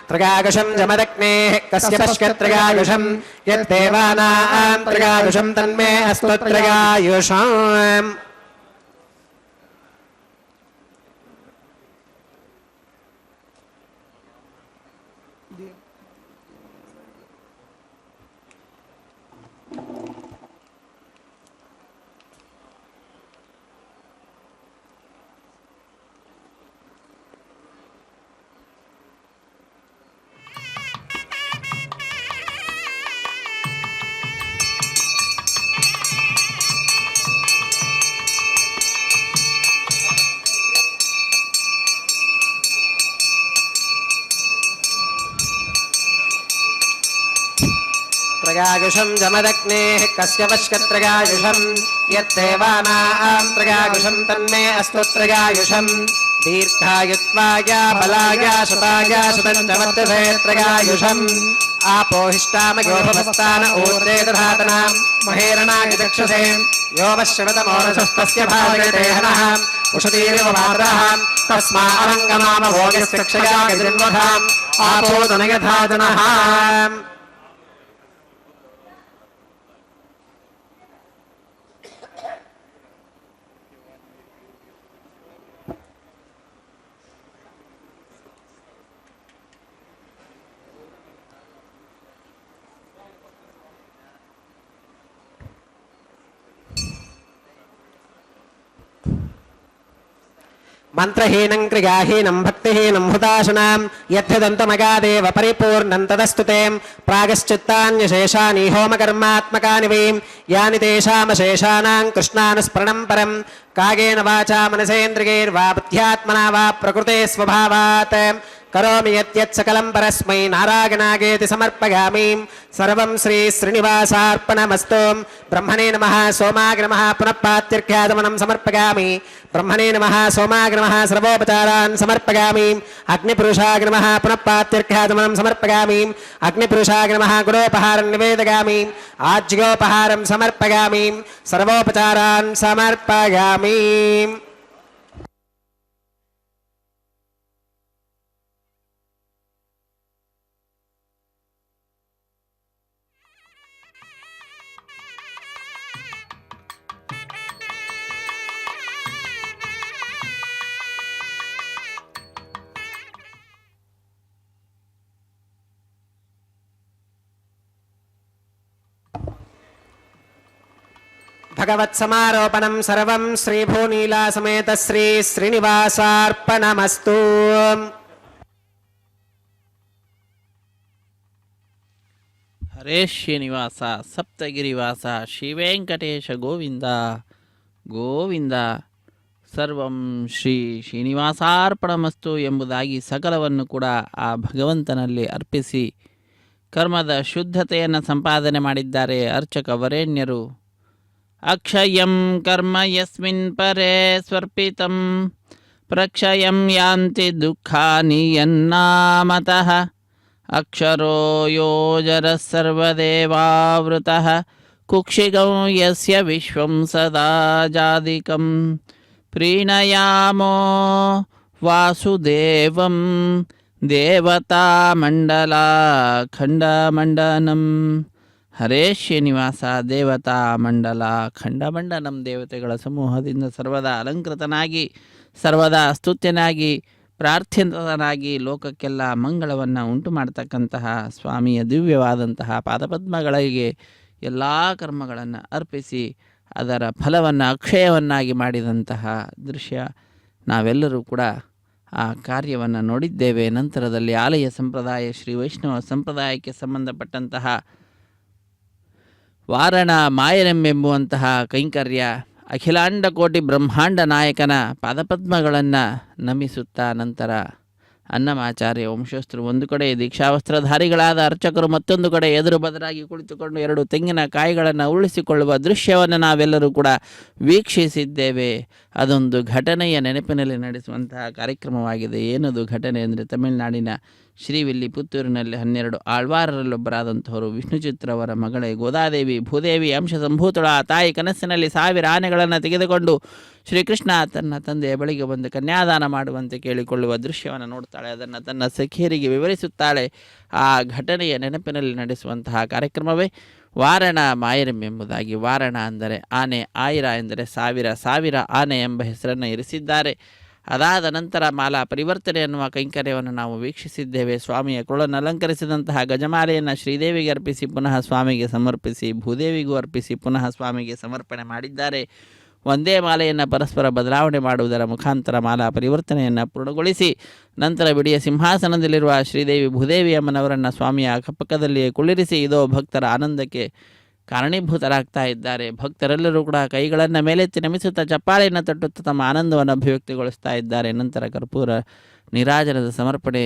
त्रिगागुषं जमदग्नेः कस्य पश्यत्रिगागुषं यद्देवानां त्रिगागुषं तन्मे अस्तु त्रिगायुषम् त्रिगायुषं जमदग्नेः कस्य वश्यत्रिगायुषं यद्देवानां त्रिगायुषं तन्मे अस्तु त्रिगायुषम् दीर्घायुत्वाय बलाय शताय शतं च वर्तते त्रिगायुषम् आपोहिष्टामयोभवस्तान ऊर्जे दधातनां महेरणाय चक्षुषे यो वश्यवतमोरसस्तस्य भाजयते हनः उषतीरिव मातरः तस्मा अरङ्गनाम भोगस्य क्षया गजन्वधाम् आपोदनयथा जनः मंत्रहीनं क्रियाहीनं भक्तिहीनं हुताशनां यद्यदन्तमगादेव परिपूर्णं तदस्तुते प्रागश्चित्तान्यशेषानि होमकर्मात्मकानि वै यानि तेषामशेषाणां कृष्णानुस्मरणं परं कागेन वाचा मनसेन्द्रियैर्वा बुद्ध्यात्मना वा प्रकृते स्वभावात् करोमि यत् सकलं परस्मै नारायणागेति समर्पयामि सर्वं श्री श्रीनिवासार्पणमस्तु ब्रह्मणे नमः सोमाय नमः पुनः पात्यर्घ्यादमनं समर्पयामि ब्रह्मणे नमः सोमाय नमः सर्वोपचारान् समर्पयामि अग्निपुरुषाय नमः पुनः पात्यर्घ्यादमनं समर्पयामि अग्निपुरुषाय नमः गुणोपहारं निवेदयामि आज्योपहारं समर्पयामि सर्वोपचारान् समर्पयामि भगवत्समारोपणं सर्वं श्रीभूनीला समेत श्री श्रीनिवासार्पणमस्तु। हरे श्रीनिवास सप्तगिरिवास ಶ್ರೀವೆಂಕಟೇಶ ಗೋವಿಂದ ಗೋವಿಂದ ಸರ್ವಂ ಶ್ರೀ ಶ್ರೀನಿವಾಸಾರ್ಪಣಮಸ್ತು ಎಂಬುದಾಗಿ ಸಕಲವನ್ನು ಕೂಡ ಆ ಭಗವಂತನಲ್ಲಿ ಅರ್ಪಿಸಿ ಕರ್ಮದ ಶುದ್ಧತೆಯನ್ನು ಸಂಪಾದನೆ ಮಾಡಿದ್ದಾರೆ ಅರ್ಚಕ ವರೇಣ್ಯರು. ಅಕ್ಷಯಂ ಕರ್ಮ ಯಸ್ಮಿನ್ ಪರೇ ಸ್ವರ್ಪಿತಂ ಪ್ರಕ್ಷಯಂ ಯಾಂತಿ ದುಃಖಾನಿ ಯನ್ನಾಮತಃ ಅಕ್ಷರೋ ಯೋಜರಃ ಸರ್ವದೇವಾವೃತಃ ಕುಕ್ಷಿಗಂ ಯಸ್ಯ ವಿಶ್ವಂ ಸದಾ ಜಾದಿಕಂ ಪ್ರೀಣಯಾಮೋ ವಾಸುದೇವಂ ದೇವತಾಮಂಡಲ ಖಂಡಮಂಡನಂ. ಹರೇ ಶ್ರೀನಿವಾಸ ದೇವತಾ ಮಂಡಲ ಖಂಡಮಂಡನಂ. ದೇವತೆಗಳ ಸಮೂಹದಿಂದ ಸರ್ವದಾ ಅಲಂಕೃತನಾಗಿ, ಸರ್ವದಾ ಸ್ತುತ್ಯನಾಗಿ, ಪ್ರಾರ್ಥಿತನಾಗಿ, ಲೋಕಕ್ಕೆಲ್ಲ ಮಂಗಳವನ್ನು ಉಂಟು ಮಾಡ್ತಕ್ಕಂತಹ ಸ್ವಾಮಿಯ ದಿವ್ಯವಾದಂತಹ ಪಾದಪದ್ಮಗಳಿಗೆ ಎಲ್ಲ ಕರ್ಮಗಳನ್ನು ಅರ್ಪಿಸಿ ಅದರ ಫಲವನ್ನು ಅಕ್ಷಯವನ್ನಾಗಿ ಮಾಡಿದಂತಹ ದೃಶ್ಯ ನಾವೆಲ್ಲರೂ ಕೂಡ ಆ ಕಾರ್ಯವನ್ನು ನೋಡಿದ್ದೇವೆ. ನಂತರದಲ್ಲಿ ಆಲಯ ಸಂಪ್ರದಾಯ, ಶ್ರೀ ವೈಷ್ಣವ ಸಂಪ್ರದಾಯಕ್ಕೆ ಸಂಬಂಧಪಟ್ಟಂತಹ ವಾರಣ ಮಾಯನೆಂಬೆಂಬುವಂತಹ ಕೈಂಕರ್ಯ ಅಖಿಲಾಂಡ ಕೋಟಿ ಬ್ರಹ್ಮಾಂಡ ನಾಯಕನ ಪಾದಪದ್ಮಗಳನ್ನು ನಮಿಸುತ್ತಾ ನಂತರ ಅನ್ನಮಾಚಾರ್ಯ ವಂಶಸ್ಥರು ಒಂದು ಕಡೆ, ದೀಕ್ಷಾವಸ್ತ್ರಧಾರಿಗಳಾದ ಅರ್ಚಕರು ಮತ್ತೊಂದು ಕಡೆ ಎದುರು ಬದಲಾಗಿ ಕುಳಿತುಕೊಂಡು 2 ತೆಂಗಿನ ಕಾಯಿಗಳನ್ನು ಉರುಳಿಸಿಕೊಳ್ಳುವ ದೃಶ್ಯವನ್ನು ನಾವೆಲ್ಲರೂ ಕೂಡ ವೀಕ್ಷಿಸಿದ್ದೇವೆ. ಅದೊಂದು ಘಟನೆಯ ನೆನಪಿನಲ್ಲಿ ನಡೆಸುವಂತಹ ಕಾರ್ಯಕ್ರಮವಾಗಿದೆ. ಏನದು ಘಟನೆ ಅಂದರೆ, ತಮಿಳುನಾಡಿನ ಶ್ರೀವಿಲ್ಲಿ ಪುತ್ತೂರಿನಲ್ಲಿ 12 ಆಳ್ವಾರರಲ್ಲೊಬ್ಬರಾದಂಥವರು ವಿಷ್ಣುಚಿತ್ರವರ ಮಗಳೇ ಗೋದಾದೇವಿ ಭೂದೇವಿ ಅಂಶ ಸಂಭೂತಳ ತಾಯಿ ಕನಸಿನಲ್ಲಿ 1000 ಆನೆಗಳನ್ನು ತೆಗೆದುಕೊಂಡು ಶ್ರೀಕೃಷ್ಣ ತನ್ನ ತಂದೆಯ ಬಳಿಗೆ ಬಂದು ಕನ್ಯಾದಾನ ಮಾಡುವಂತೆ ಕೇಳಿಕೊಳ್ಳುವ ದೃಶ್ಯವನ್ನು ನೋಡ್ತಾಳೆ. ಅದನ್ನು ತನ್ನ ಸಖಿಯರಿಗೆ ವಿವರಿಸುತ್ತಾಳೆ. ಆ ಘಟನೆಯ ನೆನಪಿನಲ್ಲಿ ನಡೆಸುವಂತಹ ಕಾರ್ಯಕ್ರಮವೇ ವಾರಣ ಮಾಯರಂ ಎಂಬುದಾಗಿ. ವಾರಣ ಅಂದರೆ ಆನೆ, ಆಯಿರ ಎಂದರೆ 1000 ಆನೆ ಎಂಬ ಹೆಸರನ್ನು ಇರಿಸಿದ್ದಾರೆ. ಅದಾದ ನಂತರ ಮಾಲಾ ಪರಿವರ್ತನೆ ಎನ್ನುವ ಕೈಂಕರ್ಯವನ್ನು ನಾವು ವೀಕ್ಷಿಸಿದ್ದೇವೆ. ಸ್ವಾಮಿಯ ಕೊಳನ್ನು ಅಲಂಕರಿಸಿದಂತಹ ಗಜಮಾಲೆಯನ್ನು ಶ್ರೀದೇವಿಗೆ ಅರ್ಪಿಸಿ ಪುನಃ ಸ್ವಾಮಿಗೆ ಸಮರ್ಪಿಸಿ, ಭೂದೇವಿಗೂ ಅರ್ಪಿಸಿ ಪುನಃ ಸ್ವಾಮಿಗೆ ಸಮರ್ಪಣೆ ಮಾಡಿದ್ದಾರೆ. ಒಂದೇ ಮಾಲೆಯನ್ನು ಪರಸ್ಪರ ಬದಲಾವಣೆ ಮಾಡುವುದರ ಮುಖಾಂತರ ಮಾಲಾ ಪರಿವರ್ತನೆಯನ್ನು ಪೂರ್ಣಗೊಳಿಸಿ ನಂತರ ಬಿಡಿಯ ಸಿಂಹಾಸನದಲ್ಲಿರುವ ಶ್ರೀದೇವಿ ಭೂದೇವಿ ಅಮ್ಮನವರನ್ನು ಸ್ವಾಮಿಯ ಅಕ್ಕಪಕ್ಕದಲ್ಲಿಯೇ ಕುಳ್ಳಿರಿಸಿ ಇದೋ ಭಕ್ತರ ಆನಂದಕ್ಕೆ ಕಾರಣೀಭೂತರಾಗ್ತಾ ಇದ್ದಾರೆ. ಭಕ್ತರೆಲ್ಲರೂ ಕೂಡ ಕೈಗಳನ್ನು ಮೇಲೆತ್ತಿ ನಮಿಸುತ್ತಾ ಚಪ್ಪಾಳೆಯನ್ನು ತಟ್ಟುತ್ತಾ ತಮ್ಮ ಆನಂದವನ್ನು ಅಭಿವ್ಯಕ್ತಿಗೊಳಿಸ್ತಾ ಇದ್ದಾರೆ. ನಂತರ ಕರ್ಪೂರ ನೀರಾಜನದ ಸಮರ್ಪಣೆ,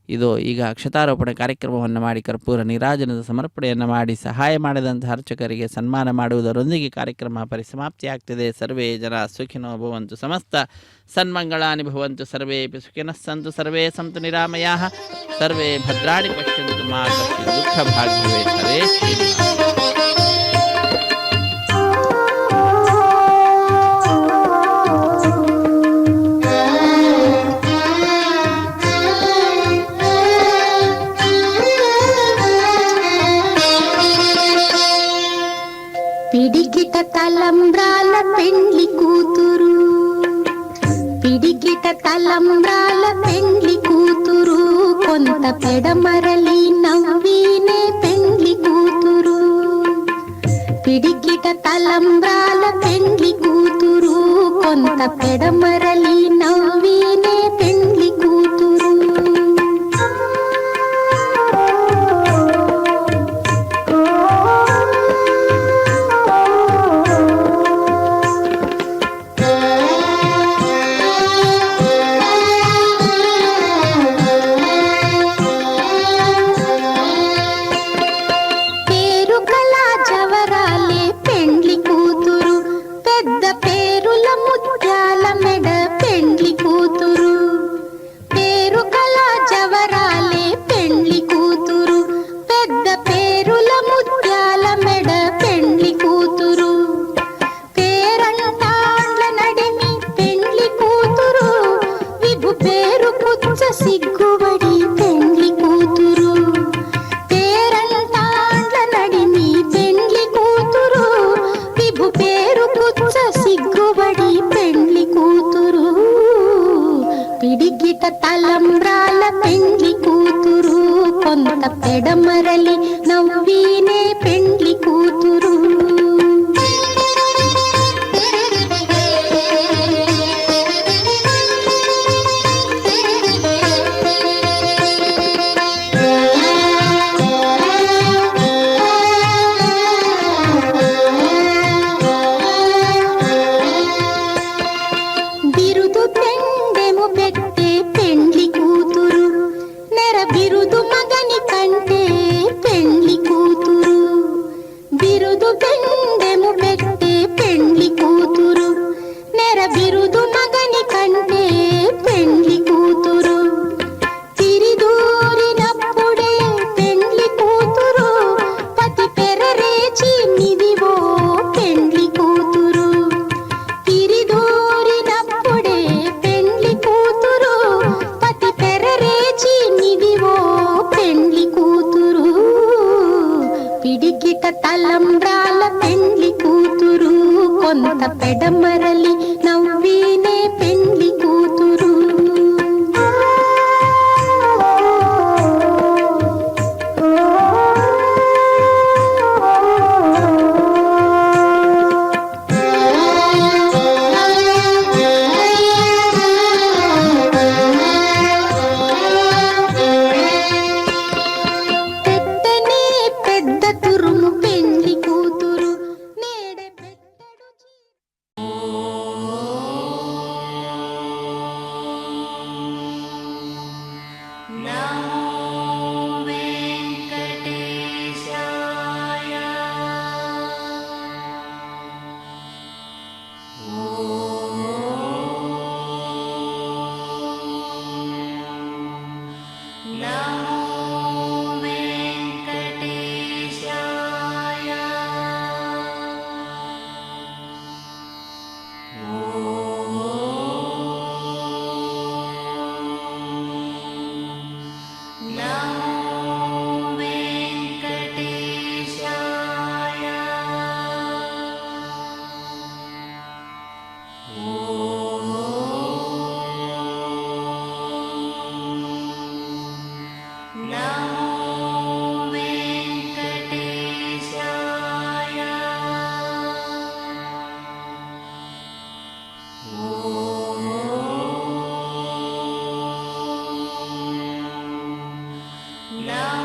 ಇದು ಈಗ ಅಕ್ಷತಾರೋಪಣೆ ಕಾರ್ಯಕ್ರಮವನ್ನು ಮಾಡಿ ಕರ್ಪೂರ ನೀರಾಜನದ ಸಮರ್ಪಣೆಯನ್ನು ಮಾಡಿ ಸಹಾಯ ಮಾಡಿದಂತಹ ಅರ್ಚಕರಿಗೆ ಸನ್ಮಾನ ಮಾಡುವುದರೊಂದಿಗೆ ಕಾರ್ಯಕ್ರಮ ಪರಿಸಮಾಪ್ತಿಯಾಗ್ತಿದೆ. ಸರ್ವೇ ಜನ ಸುಖಿನೋ ಭವಂತು, ಸಮಸ್ತ ಸನ್ಮಂಗಳಾನಿ ಭವಂತು, ಸರ್ವೇಪಿ ಸುಖಿನಃ ಸಂತು, ಸರ್ವೇ ಸಂತು ನಿರಾಮಯಾಃ, ಸರ್ವೇ ಭದ್ರಾಣಿ ಪಶ್ಯಂತು ಮಾ ಕಶ್ಚಿತ್ ದುಃಖ ಭಾಗ್ಯವೇ. ಹರೇ ಶ್ರೀನಿವಾಸ. పిడికిట తలంబ్రాల పెండ్లి కూతురు, పిడికిట తలంబ్రాల పెండ్లి కూతురు, కొంత పెడమరలి నవ్వినే పెండ్లి కూతురు. పిడికిట తలంబ్రాల పెండ్లి కూతురు, కొంత పెడమరలి నవ్వినే పెండ్లి కూతురు. సిగ్గుబడి పెండ్లి కూతురు, పేరంటాండ్ల నడిమి పెండ్లి కూతురు, విభు పేరు పుచ్చ సిగ్గుబడి పెండ్లి కూతురు. పిడికిట తలంబ్రాల పెండ్లి కూతురు, కొంత పెడమరలి నవ్వినే పెండ్లి కూతురు. బిరుదు మగని కంటే పెండ్లి కూతురు, కొంత పెడమరలి నవ్వీనే పెండ్లి కూతురు. పెట్టనే పెద్ద తురుము పెండ్లి కూతురు నేడే పెట్టడు Now